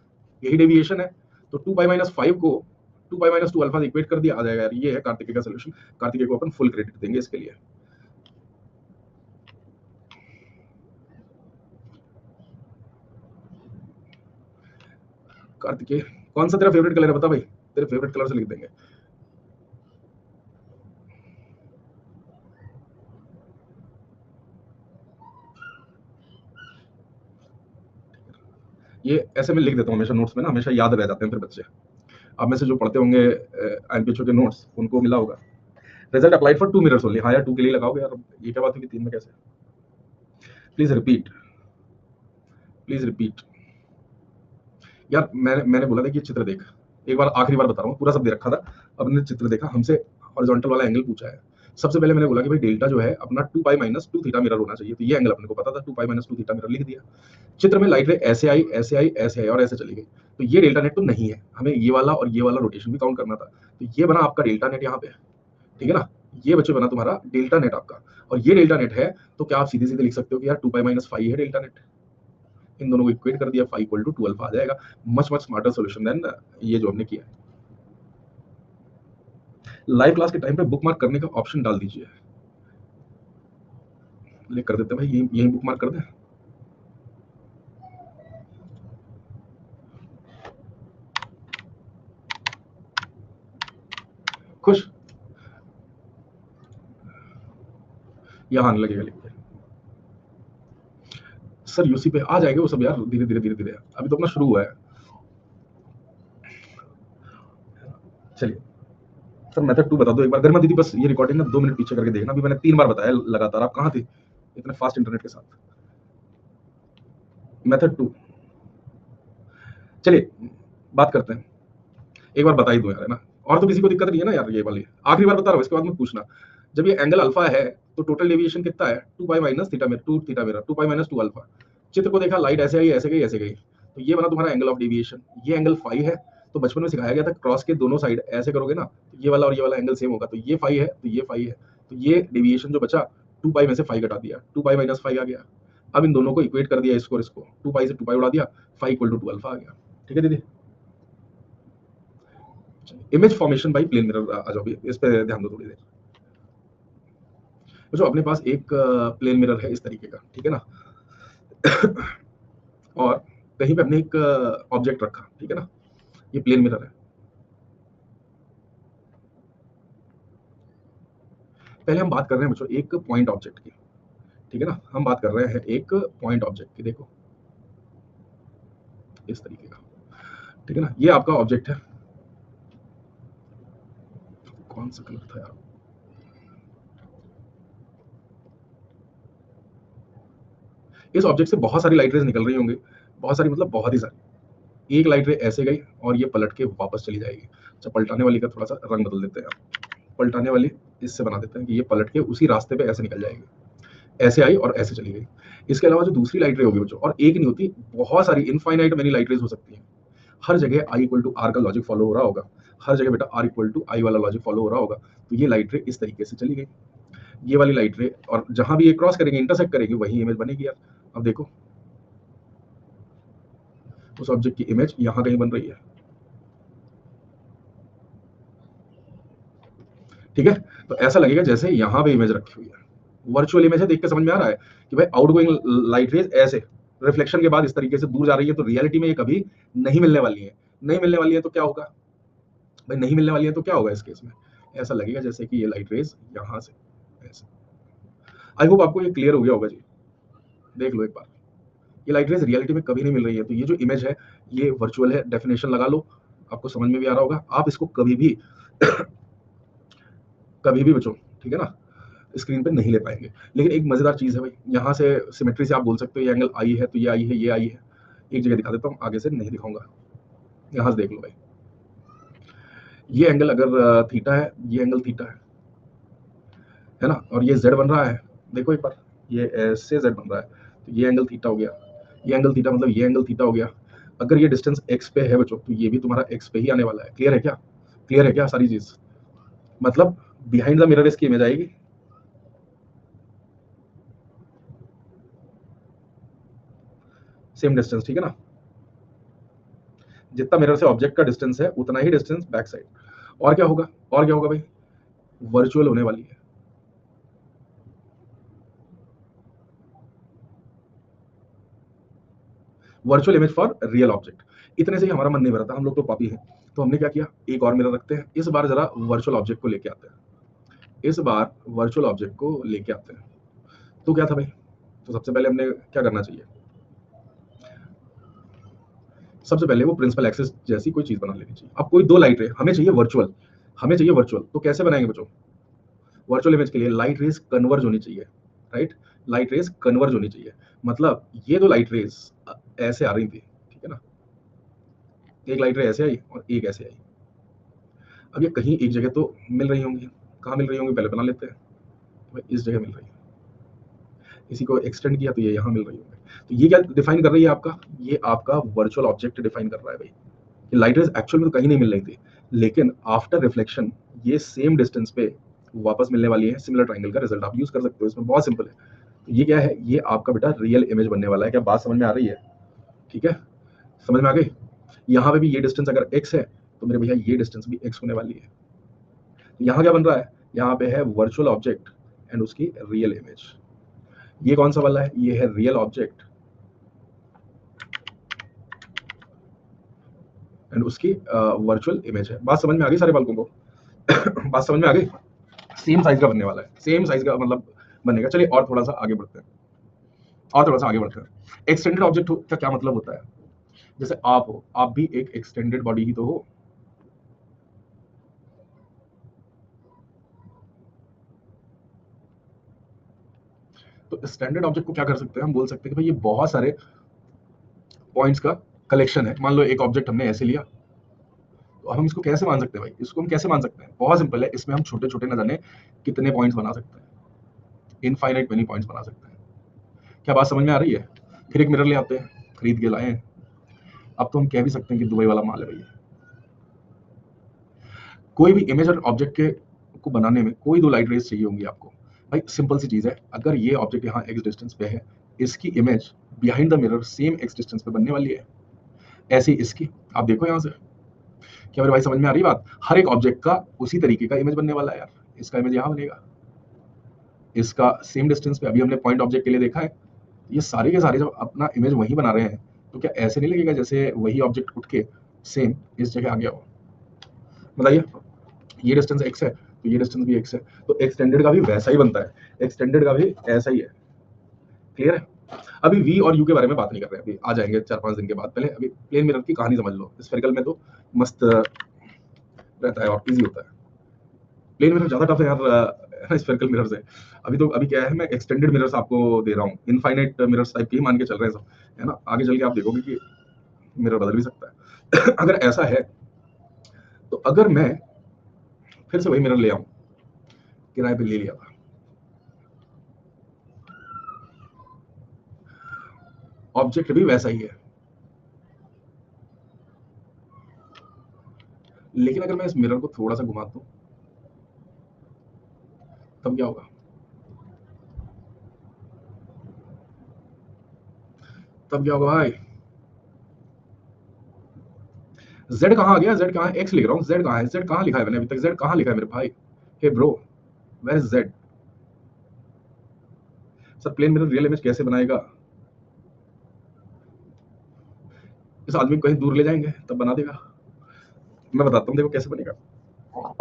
यही डेविएशन है। तो 2 पाई माइनस 5 को 2 पाई माइनस 2 अल्फा से इक्वेट कर दिया, आ जाएगा यार, ये है कार्तिकेय का सॉल्यूशन। कार्तिकेय को अपन फुल क्रेडिट देंगे इसके लिए। कार्तिकेय कौन सा तेरा फेवरेट कलर है बता भाई, तेरे फेवरेट कलर से लिख देंगे। ये ऐसे मैं लिख देता हूँ हमेशा नोट्स में ना, हमेशा याद रह जाते हैं फिर बच्चे। आप में से जो पढ़ते होंगे एनपीएचओ के नोट्स, उनको मिला होगा result applied for 2 mirrors only. हाँ यार 2 के लिए लगाओगे यार, ये क्या बात हुई 3 में कैसे? Please repeat, please repeat. यार मैंने बोला था कि चित्र देख, एक बार आखिरी बार बता रहा हूँ, पूरा सब दे रखा था, अब ने चित्र देखा, हमसे हॉरिजॉन्टल वाला एंगल पूछा है। सबसे पहले मैंने बोला कि भाई डेल्टा जो है अपना 2 पाई माइनस 2 थीटा मिरर होना चाहिए, तो ये एंगल अपने को पता था, 2 पाई माइनस 2 थीटा मिरर लिख दिया। चित्र में लाइट रे ऐसे आई ऐसे आई ऐसे आई और ऐसे चली गई, तो ये डेल्टा नेट तो नहीं है, हमें ये वाला और ये वाला रोटेशन भी काउंट करना था, तो ये बना आपका डेल्टा नेट यहाँ पे, ठीक है ना। ये बच्चे बना तुम्हारा डेल्टा नेट आपका, और ये डेल्टा नेट है, तो क्या आप सीधे सीधे लिख सकते हो कि यार 2 पाई माइनस 5 है डेल्टा नेट, इन दोनों को इक्वेट कर दिया, 5 इक्वल टू 2 अल्फा आ जाएगा। Much much smarter solution than ये जो हमने किया। लाइव क्लास के टाइम पे बुक मार्क करने का ऑप्शन डाल दीजिए। लिख कर देते हैं भाई, यही बुक मार्क कर दें। खुश, यहाँ आने लगेगा लिख के। सर यूसी पे आ जाएंगे वो सब यार, धीरे धीरे धीरे धीरे, अभी तो अपना शुरू हुआ है। चलिए सर मेथड 2 बता दो एक बार। गरिमा दीदी बस ये रिकॉर्डिंग ना 2 मिनट पीछे करके देखना, अभी मैंने 3 बार बताया लगातार, आप कहाँ थे इतने फास्ट इंटरनेट के साथ। मेथड 2, चलिए बात करते हैं, एक बार बता ही दो यार, है ना, और तो किसी को दिक्कत नहीं है ना यार, ये वाली आखिरी बार बता रहा हूँ, इसके बाद मत पूछना। जब ये एंगल अल्फा है तो टोटल डेविएशन कितना है, 2 पाई माइनस थीटा में 2 थीटा मेरा 2 पाई माइनस 2 अल्फा। चित्र को देखा, लाइट ऐसे आई ऐसे गई ऐसे गई, तो ये बना तुम्हारा एंगल ऑफ डेविएशन। ये एंगल फाई है, तो बचपन में सिखाया गया था क्रॉस के दोनों साइड ऐसे करोगे ना, तो ये वाला और ये वाला एंगल सेम होगा, तो ये फाई है तो ये फाई है, तो ये डेविएशन जो बचा 2 पाई में से फाई घटा दिया, 2 पाई माइनस फाई आ गया। अब इन दोनों को इक्वेट कर दिया, इसको और इसको, 2 पाई से 2 पाई उड़ा दिया, फाई इक्वल टू 2 अल्फा आ गया। ठीक है दीदी। Image formation by plane mirror आ जाओ, इस पे ध्यान दो थोड़ी देर। जो अपने पास एक प्लेन मिरर है इस तरीके का, ठीक है ना, और कहीं पे हमने एक ऑब्जेक्ट रखा, ठीक है ना, ये प्लेन मिरर है। पहले हम बात कर रहे हैं बच्चों एक पॉइंट ऑब्जेक्ट की, ठीक है ना, हम बात कर रहे हैं एक पॉइंट ऑब्जेक्ट की। देखो इस तरीके का, ठीक है ना, ये आपका ऑब्जेक्ट है। कौन सा कलर था यार, इस ऑब्जेक्ट से बहुत सारी लाइट रेज निकल रही होंगी, बहुत सारी मतलब बहुत ही सारी। एक लाइट रे ऐसे गई और ये पलट के वापस चली जाएगी। अच्छा पलटाने वाली का थोड़ा सा रंग बदल देते हैं, पलटाने वाली इससे बना देते हैं कि ये पलट के उसी रास्ते पे ऐसे निकल जाएगी, ऐसे आई और ऐसे चली गई। इसके अलावा जो दूसरी लाइट रे होगी बच्चों, और एक नहीं होती, बहुत सारी इनफाइनाइट मेनी लाइट रेज हो सकती हैं। हर जगह आई इक्वल टू आर का लॉजिक फॉलो हो रहा होगा, हर जगह बेटा आर इक्वल टू आई वाला लॉजिक फॉलो हो रहा होगा। तो ये लाइट रे इस तरीके से चली गई, ये वाली लाइट रे, और जहां भी ये क्रॉस करेंगे इंटरसेक्ट करेगी वही इमेज बनेगी यार। अब देखो उस ऑब्जेक्ट की इमेज यहां कहीं बन रही है, ठीक है, तो ऐसा लगेगा जैसे यहां पे इमेज रखी हुई है। वर्चुअल इमेज है, देख के समझ में आ रहा है कि भाई आउटगोइंग लाइट रेज ऐसे रिफ्लेक्शन के बाद इस तरीके से दूर जा रही है, तो रियलिटी में ये कभी नहीं मिलने वाली है। नहीं मिलने वाली है तो क्या होगा भाई, नहीं मिलने वाली है तो क्या होगा इस केस में, ऐसा लगेगा जैसे कि ये लाइट रेज यहां से ऐसे। आई होप आपको ये क्लियर हो गया होगा जी, देख लो एक बार, ये लाइट रेज रियलिटी में कभी नहीं मिल रही है, तो ये जो इमेज है ये वर्चुअल है, डेफिनेशन लगा लो, आपको समझ में भी आ रहा होगा। आप इसको कभी भी कभी भी बचो, ठीक है ना, स्क्रीन पे नहीं ले पाएंगे। लेकिन एक मजेदार चीज है भाई, यहाँ से सिमेट्री से आप बोल सकते हो ये एंगल आई है तो ये आई है, ये आई है। एक जगह दिखा देता हूँ, आगे से नहीं दिखाऊंगा, यहाँ से देख लो भाई, ये एंगल अगर थीटा है, ये एंगल थीटा है ना, और ये जेड बन रहा है, देखो एक बार, ये ऐसे जेड बन रहा है, तो ये एंगल थीटा हो गया, ये एंगल थीटा मतलब ये एंगल थीटा हो गया। अगर ये डिस्टेंस एक्स पे है बच्चों, तो ये भी तुम्हारा एक्स पे ही आने वाला है। क्लियर है क्या, क्लियर है क्या सारी चीज, मतलब बिहाइंड द मिरर इसकी इमेज आएगी, सेम डिस्टेंस, ठीक है ना, जितना मिरर से ऑब्जेक्ट का डिस्टेंस है उतना ही डिस्टेंस बैक साइड। और क्या होगा, और क्या होगा भाई, वर्चुअल होने वाली है। Virtual image for real object. इतने से ही हमारा मन नहीं भरा था, हम लोग तो पापी हैं, तो हमने क्या किया, एक और मिरर रखते हैं, इस बार जरा वर्चुअल ऑब्जेक्ट को लेके आते हैं, इस बार वर्चुअल ऑब्जेक्ट को लेके आते हैं। तो क्या था भाई, तो सबसे पहले हमने क्या करना चाहिए, सबसे पहले वो प्रिंसिपल एक्सिस जैसी कोई चीज बना लेनी चाहिए। अब कोई दो लाइट रे हमें चाहिए वर्चुअल, हमें चाहिए वर्चुअल, तो कैसे बनाएंगे बच्चों, वर्चुअल इमेज के लिए लाइट रेज कन्वर्ज होनी चाहिए, राइट, लाइट रेज कन्वर्ज होनी चाहिए। मतलब ये दो लाइट रेज ऐसे आ रही थी, ठीक है ना, एक लाइट रे ऐसे आई और एक ऐसे आई। अब ये कहीं एक जगह तो मिल रही होंगी, कहाँ मिल रही होंगी पहले बना लेते हैं, तो इस जगह मिल रही है, इसी को एक्सटेंड किया तो ये यहाँ मिल रही होंगी। तो ये क्या डिफाइन कर रही है आपका, ये आपका वर्चुअल ऑब्जेक्ट डिफाइन कर रहा है भाई, कि लाइट रेज एक्चुअल में तो कहीं नहीं मिल रही थी, लेकिन आफ्टर रिफ्लेक्शन ये सेम डिस्टेंस पे वापस मिलने वाली है। सिमिलर ट्राइंगल का रिजल्ट आप यूज कर सकते हो, इसमें बहुत सिंपल है। तो ये क्या है, ये आपका बेटा रियल इमेज बनने वाला है। क्या बात समझ में आ रही है, ठीक है, समझ में आ गई। यहाँ पे भी ये डिस्टेंस अगर x है तो मेरे भैया ये डिस्टेंस भी x होने वाली है। यहाँ क्या बन रहा है, यहाँ पे है वर्चुअल ऑब्जेक्ट एंड उसकी रियल इमेज। ये कौन सा वाला है? ये है रियल ऑब्जेक्ट एंड उसकी वर्चुअल इमेज है। बात समझ में आ गई सारे बालकों को? बात समझ में आ गई? सेम साइज का बनने वाला है, सेम साइज का मतलब बनेगा। चलिए और थोड़ा सा आगे बढ़ते हैं, और थोड़ा सा आगे बढ़ते हैं। एक्सटेंडेड ऑब्जेक्ट का क्या मतलब होता है? जैसे आप हो, आप भी एक एक्सटेंडेड बॉडी ही तो हो। तो स्टैंडर्ड ऑब्जेक्ट को क्या कर सकते हैं? हम बोल सकते हैं कि भाई ये बहुत सारे पॉइंट्स का कलेक्शन है। मान लो एक ऑब्जेक्ट हमने ऐसे लिया, तो अब हम इसको कैसे मान सकते हैं भाई? इसको हम कैसे मान सकते हैं? बहुत सिंपल है, इसमें हम छोटे छोटे न जाने कितने पॉइंट्स बना सकते हैं, इनफाइनाइट मेनी पॉइंट्स बना सकते हैं। क्या बात समझ में आ रही है? फिर एक मिरर ले आते हैं, खरीद के लाए हैं। अब तो हम कह भी सकते हैं कि दुबई वाला माल है भैया। कोई भी इमेज और ऑब्जेक्ट के को बनाने में कोई दो लाइट रेज चाहिए होंगी आपको। भाई सिंपल सी चीज है, अगर ये ऑब्जेक्ट यहाँ एक्स डिस्टेंस पे है, इसकी image behind the mirror same x distance पे बनने वाली है। ऐसे ही इसकी, आप देखो यहाँ से, क्या मेरे भाई समझ में आ रही बात? हर एक ऑब्जेक्ट का उसी तरीके का इमेज बनने वाला है यार। इसका इमेज यहाँ बनेगा, इसका सेम डिस्टेंस पे। अभी हमने पॉइंट ऑब्जेक्ट के लिए देखा है, ये सारे के सारे जब अपना इमेज वही बना रहे हैं, तो क्या ऐसे नहीं लगेगा जैसे वही ऑब्जेक्ट उठ के सेम इस जगह आ गया हो? बताइए, ये डिस्टेंस एक्स है तो ये डिस्टेंस भी एक्स है, तो एक्सटेंडेड का भी वैसा ही बनता है, एक्सटेंडेड का भी ऐसा ही है। क्लियर है? अभी वी और यू के बारे में बात नहीं कर रहे हैं, अभी आ जाएंगे 4-5 दिन के बाद। पहले अभी प्लेन मिरर की कहानी समझ लो। स्फेरिकल में तो मस्त रहता है और इजी होता है, प्लेन मिरर ज्यादा टफ है यार स्फेरिकल मिरर से। अभी क्या है, मैं एक्सटेंडेड मिरर्स आपको दे रहा हूँ, इनफाइनाइट मिरर्स टाइप के ही मान के चल रहे हैं सब, है ना? आगे चल के आप देखोगे कि मिरर बदल भी सकता है। अगर ऐसा है तो अगर मैं फिर से वही मिरर ले आऊं, किराए पे ले लिया था, ऑब्जेक्ट भी वैसा ही है, लेकिन अगर मैं इस मिरर को थोड़ा सा घुमा दूं, तब क्या होगा? तब क्या होगा भाई? जेड कहाँ आ गया? जेड कहाँ है? एक्स लिख रहा हूँ, जेड कहाँ है? जेड कहाँ लिखा है मैंने अभी तक? जेड कहाँ लिखा है मेरे भाई? Hey bro, where is Z? Sir plane mirror real image कैसे बनाएगा? इस आदमी को कहीं दूर ले जाएंगे तब बना देगा। मैं बताता हूँ, देखो कैसे बनेगा।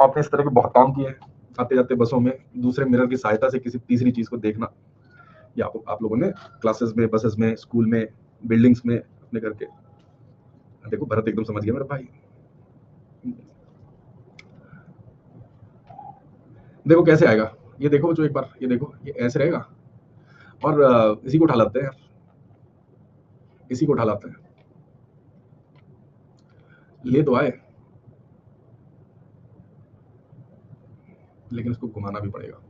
आपने इस तरह के बहुत काम किए हैं, आते जाते बसों में दूसरे मिरर की सहायता से किसी तीसरी चीज को देखना, या आप लोगों ने क्लासेस में, बसेस में, स्कूल में, बिल्डिंग्स में अपने करके। देखो भरत एकदम समझ गया मेरा भाई। देखो कैसे आएगा, ये देखो जो एक बार, ये देखो ये ऐसे रहेगा, और इसी को उठा लाते हैं यार, इसी को उठा लाते हैं, ले तो आए, लेकिन इसको घुमाना भी पड़ेगा।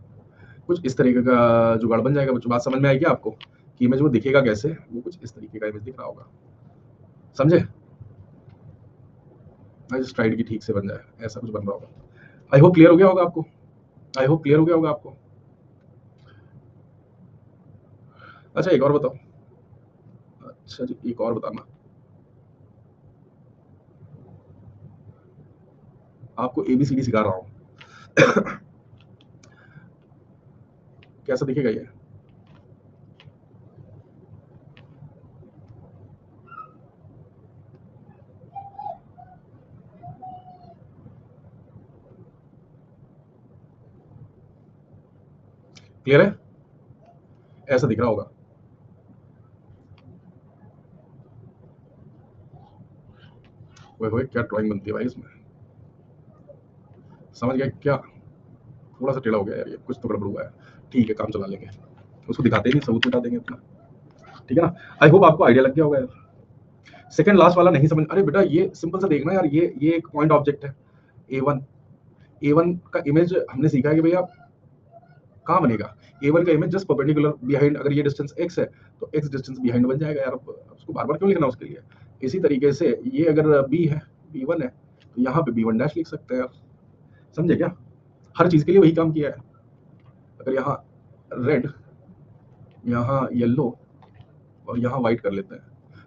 कुछ इस तरीके का जुगाड़ बन जाएगा बच्चों। बात समझ में आएगी आपको कि इमेज वो दिखेगा कैसे? वो कुछ इस तरीके का इमेज दिख रहा होगा, समझे? स्ट्राइड की ठीक से बन जाए, ऐसा कुछ बन रहा होगा। आई होप क्लियर हो गया होगा आपको, आई होप क्लियर हो गया होगा आपको। अच्छा एक और बताओ, अच्छा जी एक और बताना, आपको एबीसीडी सिखा रहा हूँ। कैसा दिखेगा ये? क्लियर है? ऐसा दिख रहा होगा। वो क्या ड्राइंग बनती है भाई इसमें, समझ गया क्या? थोड़ा सा टेढ़ा हो गया यार, ये कुछ तो गड़बड़ हुआ है। ठीक है काम चला लेंगे, उसको दिखाते ही नहीं, सबूत मिटा देंगे अपना। ठीक है ना? आई होप आपको आइडिया लग गया होगा यार। सेकंड लास्ट वाला नहीं समझ? अरे बेटा ये सिंपल सा देखना यार, ये एक पॉइंट ऑब्जेक्ट है A1। A1 का इमेज हमने सीखा है कि भैया कहाँ बनेगा? A1 का इमेज जस्ट परपेंडिकुलर बिहाइंड, अगर ये डिस्टेंस x है तो x डिस्टेंस बिहाइंड बन जाएगा यार। अब उसको बार बार क्यों लिखना उसके लिए? इसी तरीके से ये अगर b है, B1 है, तो यहाँ पे B1 डैश लिख सकते हैं यार। समझे क्या? हर चीज के लिए वही काम किया है। अगर यहाँ रेड, यहाँ येलो और यहाँ व्हाइट कर लेते हैं,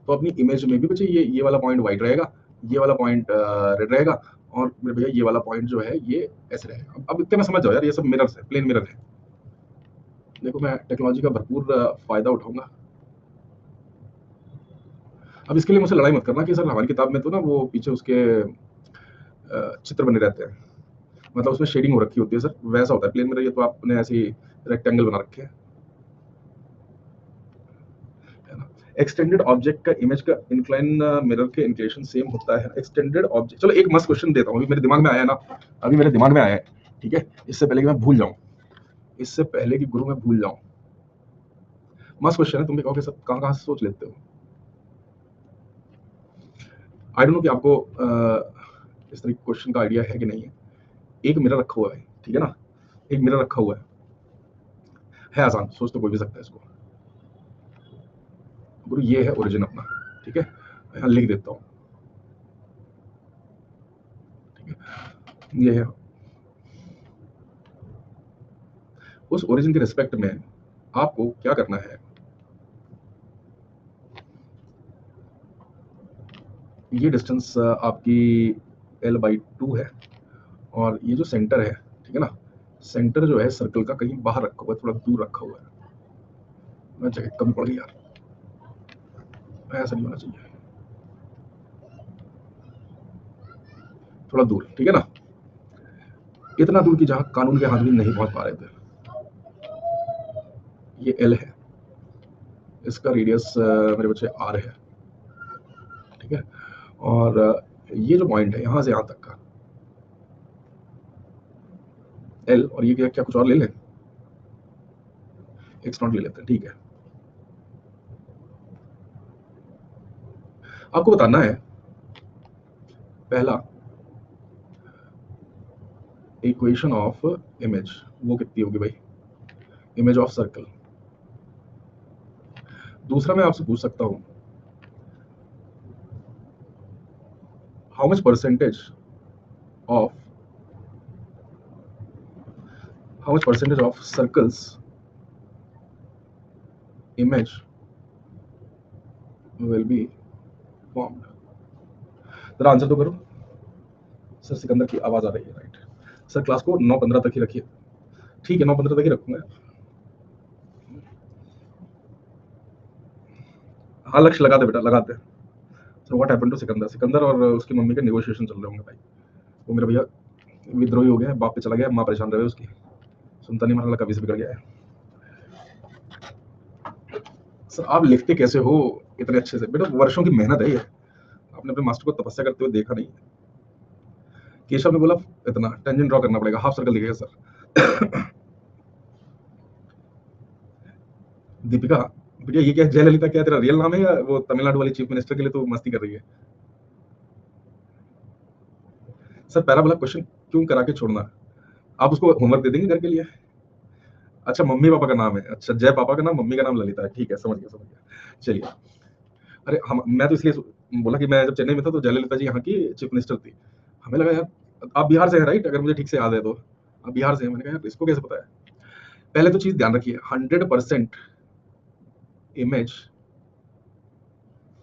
तो अपनी इमेज में भी बच्चे ये वाला पॉइंट व्हाइट रहेगा, ये वाला पॉइंट रेड रहेगा, और मेरे भैया ये वाला पॉइंट जो है ये ऐसे रहेगा। अब इतने में समझ जाओ यार, ये सब मिरर है, प्लेन मिरर है। देखो मैं टेक्नोलॉजी का भरपूर फायदा उठाऊंगा। अब इसके लिए मुझसे लड़ाई मत करना कि सर हमारी किताब में तो ना वो पीछे उसके चित्र बने रहते हैं, मतलब उसमें शेडिंग हो रखी होती है। सर वैसा होता है प्लेन में, रहिए तो आपने ऐसे ही रेक्टेंगल बना रखे हैं, है ना। एक्सटेंडेड ऑब्जेक्ट का इमेज का इंक्लाइन मिरर के इंक्लिनेशन सेम होता है। एक्सटेंडेड ऑब्जेक्ट, चलो एक मस्त क्वेश्चन देता हूँ, अभी मेरे दिमाग में आया ना, अभी मेरे दिमाग में आया है, ठीक है, इससे पहले कि मैं भूल जाऊं, इससे पहले कि गुरु मैं भूल जाऊं। मस्त क्वेश्चन है, तुम भी कहोगे सब कहाँ कहाँ से सोच लेते हो। आई डोंट नो कि आपको इस तरह क्वेश्चन का आइडिया है कि नहीं है। एक मिरर रखा हुआ है, ठीक है ना, एक मिरर रखा हुआ है आसान, सोच तो कोई भी सकता है इसको। गुरु ये है ओरिजिन अपना, ठीक है, यहाँ लिख देता हूँ, ठीक है, ये है। उस ओरिजिन के रिस्पेक्ट में आपको क्या करना है, ये डिस्टेंस आपकी L/2 है, और ये जो सेंटर है, ठीक है ना, सेंटर जो है सर्कल का कहीं बाहर रखा हुआ है, थोड़ा दूर रखा हुआ है। मैं जगह कम पड़ गई यार, ऐसा नहीं होना चाहिए, थोड़ा दूर, ठीक है ना, इतना दूर कि जहां कानून के हाथ भी नहीं पहुंच पा रहे थे। ये L है, इसका रेडियस मेरे बच्चे R है, ठीक है, और ये जो पॉइंट है यहां से यहां तक का L, और ये क्या क्या कुछ और ले लें, x0 ले लेते हैं, ठीक है। आपको बताना है पहला इक्वेशन ऑफ इमेज, वो कितनी होगी भाई, इमेज ऑफ सर्कल। दूसरा मैं आपसे पूछ सकता हूं how much percentage of circles image will be formed. जरा आंसर तो करो। सर सिकंदर की आवाज आ रही है, राइट। सर क्लास को 9:15 तक ही रखिए, ठीक है, 9:15 तक ही रखूंगा। हाँ लक्ष्य लगा दे बेटा, लगाते हैं। Sir what happened to Sikandar, Sikandar और उसकी मम्मी के नेगोशिएशन चल रहे होंगे भाई। वो मेरा भैया विद्रोही हो गया है, बाप पे चला गया, माँ परेशान रहे उसकी, सुनता नहीं, हमारा कभी से बिगड़ गया है। सर आप लिखते कैसे हो इतने अच्छे से बेटा, वर्षों की मेहनत है ये, आपने अपने मास्टर को तपस्या करते हुए देखा नहीं है। केशव ने बोला इतना टेंजेंट ड्रॉ करना पड़ेगा, हाफ सर्कल दिखेगा सर। दीपिका, बेटा ये क्या जयललिता, क्या तेरा रियल नाम है या वो तमिलनाडु वाली चीफ मिनिस्टर के लिए तो मस्ती कर रही है। सर पहला वाला क्वेश्चन क्यों करा के छोड़ना, आप उसको होमवर्क दे देंगे घर के लिए। अच्छा मम्मी पापा का नाम है, अच्छा जय पापा का नाम, मम्मी का नाम ललिता है, ठीक है, समझ गया समझ गया, चलिए। अरे हम, मैं तो इसलिए बोला कि मैं जब चेन्नई में था तो जयललिता जी यहाँ की चीफ मिनिस्टर थी, हमें लगा यार आप बिहार से हैं राइट, अगर मुझे ठीक से याद है तो आप बिहार से हैं। मैंने कहा यार इसको कैसे पता है। पहले तो चीज ध्यान रखिए, 100% image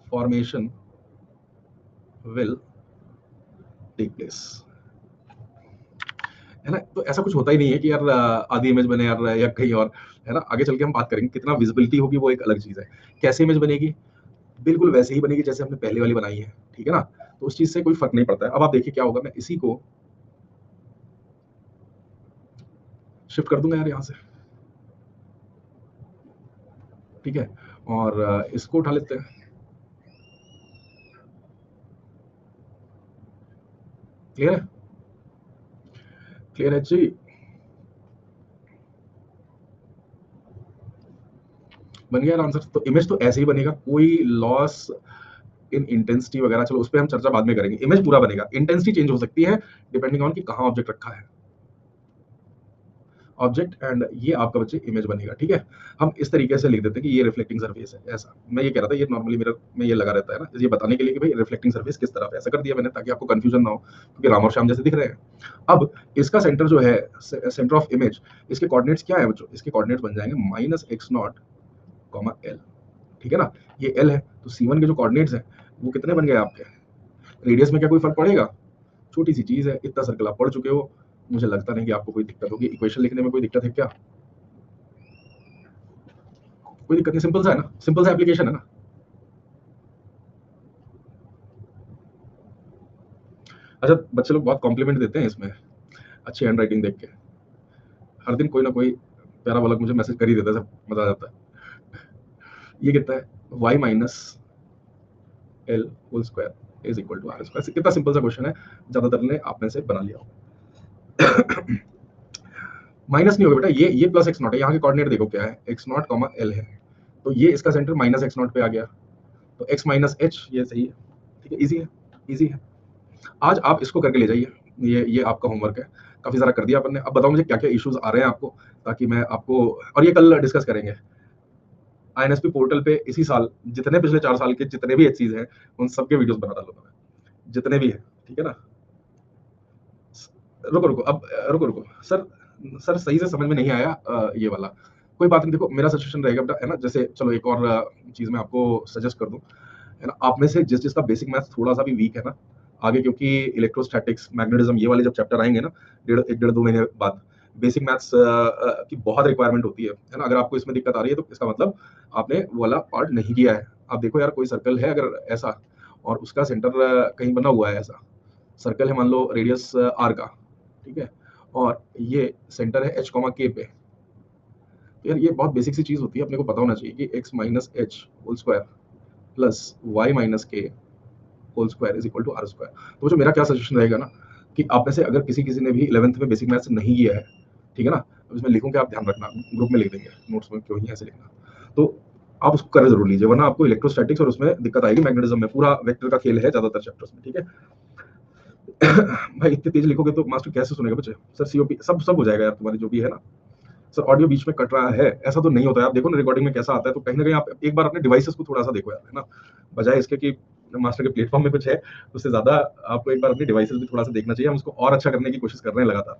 formation will take place, है ना। तो ऐसा कुछ होता ही नहीं है कि यार आधी इमेज बने यार या कहीं और, है ना। आगे चल के हम बात करेंगे कितना विजिबिलिटी होगी, वो एक अलग चीज है। कैसे इमेज बनेगी, बिल्कुल वैसे ही बनेगी जैसे हमने पहले वाली बनाई है, ठीक है ना। तो उस चीज से कोई फर्क नहीं पड़ता है। अब आप देखिए क्या होगा, मैं इसी को शिफ्ट कर दूंगा यार यहाँ से, ठीक है, और इसको उठा लेते हैं। क्लियर है, क्लियर है जी। बन गया आंसर। तो इमेज तो ऐसे ही बनेगा, कोई लॉस इन इंटेंसिटी वगैरह, चलो उस पर हम चर्चा बाद में करेंगे। इमेज पूरा बनेगा, इंटेंसिटी चेंज हो सकती है डिपेंडिंग ऑन कि कहाँ ऑब्जेक्ट रखा है, ऑब्जेक्ट एंड ये आपका बच्चे इमेज बनेगा, ठीक है। हम इस तरीके से लिख देते हैं कि ये रिफ्लेक्टिंग सरफेस है, ऐसा मैं ये कह रहा था, ये नॉर्मली मिरर में ये लगा रहता है ना, ये बताने के लिए कि भाई रिफ्लेक्टिंग सरफेस किस तरफ है, ऐसा कर दिया मैंने ताकि आपको कंफ्यूजन ना हो, क्योंकि राम और श्याम जैसे दिख रहे हैं। अब इसका सेंटर जो है, सेंटर ऑफ इमेज, इसके कोऑर्डिनेट्स क्या है बच्चों, इसके कोऑर्डिनेट्स बन जाएंगे -x0, L, ठीक है ना। ये L है, तो C1 के जो कोऑर्डिनेट्स हैं वो कितने बन गए आपके, रेडियस में क्या कोई फर्क पड़ेगा, छोटी सी चीज है, इतना सर्कल आप पढ़ चुके हो, मुझे लगता नहीं कि आपको कोई दिक्कत होगी। इक्वेशन लिखने में कोई दिक्कत है क्या। कोई दिक्कत नहीं, सिंपल सा है ना, सिंपल सा एप्लीकेशन है ना। अच्छा, बच्चे लोग बहुत कॉम्प्लीमेंट देते हैं इसमें, अच्छी हैंडराइटिंग देख के। हर दिन कोई ना कोई प्यारा बालक मुझे मैसेज कर ही देता है, सब मजा आ जाता है। ये कितना है, y minus l whole square is equal to are square. कितना सिंपल सा क्वेश्चन है, ज्यादातर ने आप में से बना लिया होगा। माइनस नहीं होगा बेटा, ये प्लस एक्स नॉट है, यहाँ के कोऑर्डिनेट देखो क्या है, एक्स नॉट कॉमा एल है, तो ये इसका सेंटर माइनस एक्स नॉट पे आ गया, तो एक्स माइनस एच, ये सही है। ठीक है, इजी है, इजी है। आज आप इसको करके ले जाइए, ये आपका होमवर्क है, काफी सारा कर दिया अपन ने। अब बताओ मुझे क्या क्या इश्यूज आ रहे हैं आपको, ताकि मैं आपको, और ये कल डिस्कस करेंगे आईएनएसपी पोर्टल पे। इसी साल जितने पिछले 4 साल के जितने भी एचसीज हैं, उन सबके वीडियोस बना डालूंगा मैं, जितने भी हैं, ठीक है ना। रुको रुको अब, रुको रुको सर, सर सही से समझ में नहीं आया ये वाला, कोई बात नहीं। देखो मेरा सजेशन रहेगा बेटा, है ना, जैसे चलो एक और चीज मैं आपको सजेस्ट कर दूं, है ना, आप में से जिसका बेसिक मैथ्स थोड़ा सा भी वीक है ना आगे, क्योंकि इलेक्ट्रोस्टैटिक्स मैग्नेटिज्म ये वाले जब चैप्टर आएंगे ना, एक डेढ़ 2 महीने बाद, बेसिक मैथ्स की बहुत रिक्वायरमेंट होती है ना। अगर आपको इसमें दिक्कत आ रही है तो इसका मतलब आपने वो वाला पार्ट नहीं किया है। आप देखो यार, कोई सर्कल है अगर ऐसा, और उसका सेंटर कहीं बना हुआ है, ऐसा सर्कल है मान लो रेडियस आर का, ठीक है, और ये सेंटर है एच कॉमा के पे। तो यार ये बहुत बेसिक सी चीज होती है, अपने को पता होना चाहिए कि X minus H whole square plus Y minus K whole square is equal to are square. तो जो मेरा क्या सजेशन रहेगा ना, कि आप में से अगर किसी किसी ने भी 11th में बेसिक मैथ्स नहीं किया है, ठीक है ना, अब इसमें लिखूं कि आप ध्यान रखना, ग्रुप में लिख देंगे नोट्स में, क्यों ही ऐसे लिखना, तो आप उसको कर जरूर लीजिए, वरना आपको इलेक्ट्रोस्टैटिक्स और उसमें दिक्कत आएगी। मैग्नेटिज्म में पूरा वेक्टर का खेल है ज्यादातर चैप्टर्स में, ठीक है। भाई इतने तेज लिखोगे तो मास्टर कैसे सुनेगा बच्चे, सर सीओपी सब हो जाएगा यार तुम्हारी जो भी है ना। सर ऑडियो बीच में कट रहा है, ऐसा तो नहीं होता है, आप देखो ना रिकॉर्डिंग में कैसा आता है, तो कहीं ना कहीं आप एक बार अपने डिवाइसेस को थोड़ा सा देखो यार, है ना, बजाय इसके कि मास्टर के प्लेटफॉर्म में कुछ है, उससे ज्यादा आपको एक बार अपनी डिवाइसेस भी थोड़ा सा देखना चाहिए। हम उसको और अच्छा करने की कोशिश कर रहे हैं लगातार,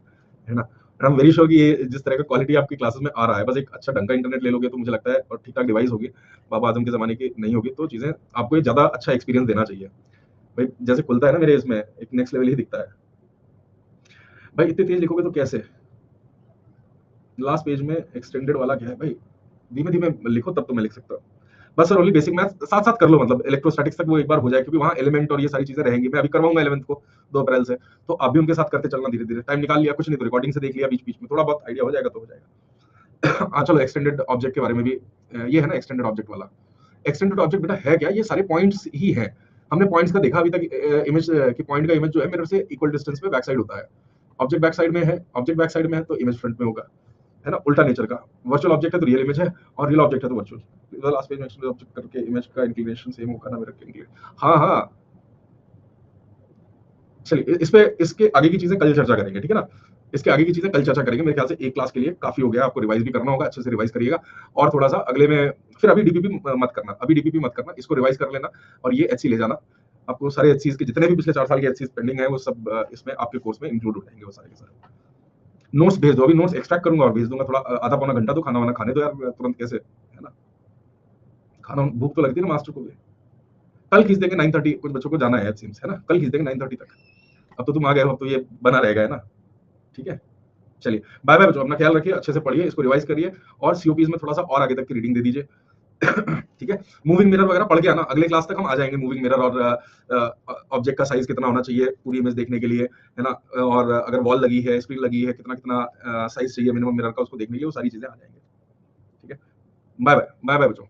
है ना। आई एम वेरी श्योर कि ये जिस तरह का क्वालिटी आपकी क्लासेस में आ रहा है, बस एक अच्छा ढंग का इंटरनेट ले लोगे तो मुझे लगता है, और ठीक ठाक डिवाइस होगी, बाबा आजम के जमाने की नहीं होगी, तो चीजें आपको ये ज्यादा अच्छा एक्सपीरियंस देना चाहिए। भाई जैसे खुलता है ना मेरे इसमें, एक नेक्स्ट लेवल ही दिखता है। भाई इतनी तेज लिखोगे तो कैसे, लास्ट पेज में एक्सटेंडेड वाला क्या है भाई, धीमे धीमे लिखो तब तो मैं लिख सकता हूँ। बस सर ओनली बेसिक मैथ साथ साथ कर लो, मतलब इलेक्ट्रोस्टैटिक्स तक वो एक बार हो जाए, क्योंकि वहाँ एलिमेंट और ये सारी चीजें रहेंगी। मैं अभी करवाऊंगा 11th को 2 अप्रैल से, तो आप भी उनके साथ करते चलना धीरे धीरे। टाइम निकाल लिया, कुछ नहीं तो रिकॉर्डिंग से देख लिया बीच बीच में, थोड़ा बहुत आइडिया हो जाएगा तो हो जाएगा। हाँ चलो, एक्सटेंडेड ऑब्जेक्ट के बारे में भी, ये है ना एक्सटेंडेड ऑब्जेक्ट वाला। एक्सटेंडेड ऑब्जेक्ट बेटा है क्या, ये सारे पॉइंट्स ही है। हमने पॉइंट्स का देखा अभी तक, इमेज की पॉइंट का इमेज जो है मिरर से इक्वल डिस्टेंस पे बैक साइड होता है। ऑब्जेक्ट बैक साइड में है, ऑब्जेक्ट बैक साइड में है तो इमेज फ्रंट में होगा, है ना, उल्टा नेचर का। वर्चुअल ऑब्जेक्ट है तो रियल इमेज है, और रियल ऑब्जेक्ट है तो वर्चुअल। लास्ट पेज में एक्सटेंडेड ऑब्जेक्ट करके इमेज का इंक्लिनेशन सेम होगा ना, मेरे के। हाँ हाँ, चलिए इस पे, इसके आगे की चीजें कल चर्चा करेंगे, ठीक है ना। इसके आगे की चीजें कल चर्चा करेंगे, मेरे ख्याल से एक क्लास के लिए काफी हो गया, आपको रिवाइज भी करना होगा, अच्छे से रिवाइज करिएगा। और थोड़ा सा अगले में, फिर अभी डीपीपी मत करना, अभी डीपीपी मत करना, इसको रिवाइज कर लेना, और ये एचसी ले जाना। आपको सारे एचसीज के जितने भी पिछले 4 साल के एचसीज पेंडिंग है, वो सब इसमें आपके कोर्स में इंक्लूड हो जाएंगे, वो सारे के सारे। नोट्स भेज दो, अभी नोट्स एक्सट्रैक्ट करूंगा और भेज दूंगा, थोड़ा आधा पौना घंटा तो खाना वाना खाने दो यार, तुरंत कैसे, है ना, खाना भूख तो लगती है ना मास्टर को भी। कल खींच देंगे 9:30, कुछ बच्चों को जाना है it seems, है ना, कल खींच देंगे 9:30 तक। अब तो तुम आ गए हो, अब तो ये बना रहेगा, है ना, ठीक है। चलिए बाय बाय बच्चों, अपना ख्याल रखिए, अच्छे से पढ़िए, इसको रिवाइज करिए, और सीओपीज में थोड़ा सा और आगे तक की रीडिंग दे दीजिए। ठीक है, मूविंग मिरर वगैरह पढ़ के आना, अगले क्लास तक हम आ जाएंगे मूविंग मिरर, और ऑब्जेक्ट का साइज कितना होना चाहिए पूरी इमेज देखने के लिए, है ना, और अगर वॉल लगी है, स्क्रीन लगी है, कितना कितना साइज चाहिए मिनिमम मिरर का, उसको देखने के लिए वो सारी चीजें आ जाएंगे। ठीक है, बाय बाय, बाय बाय बच्चों।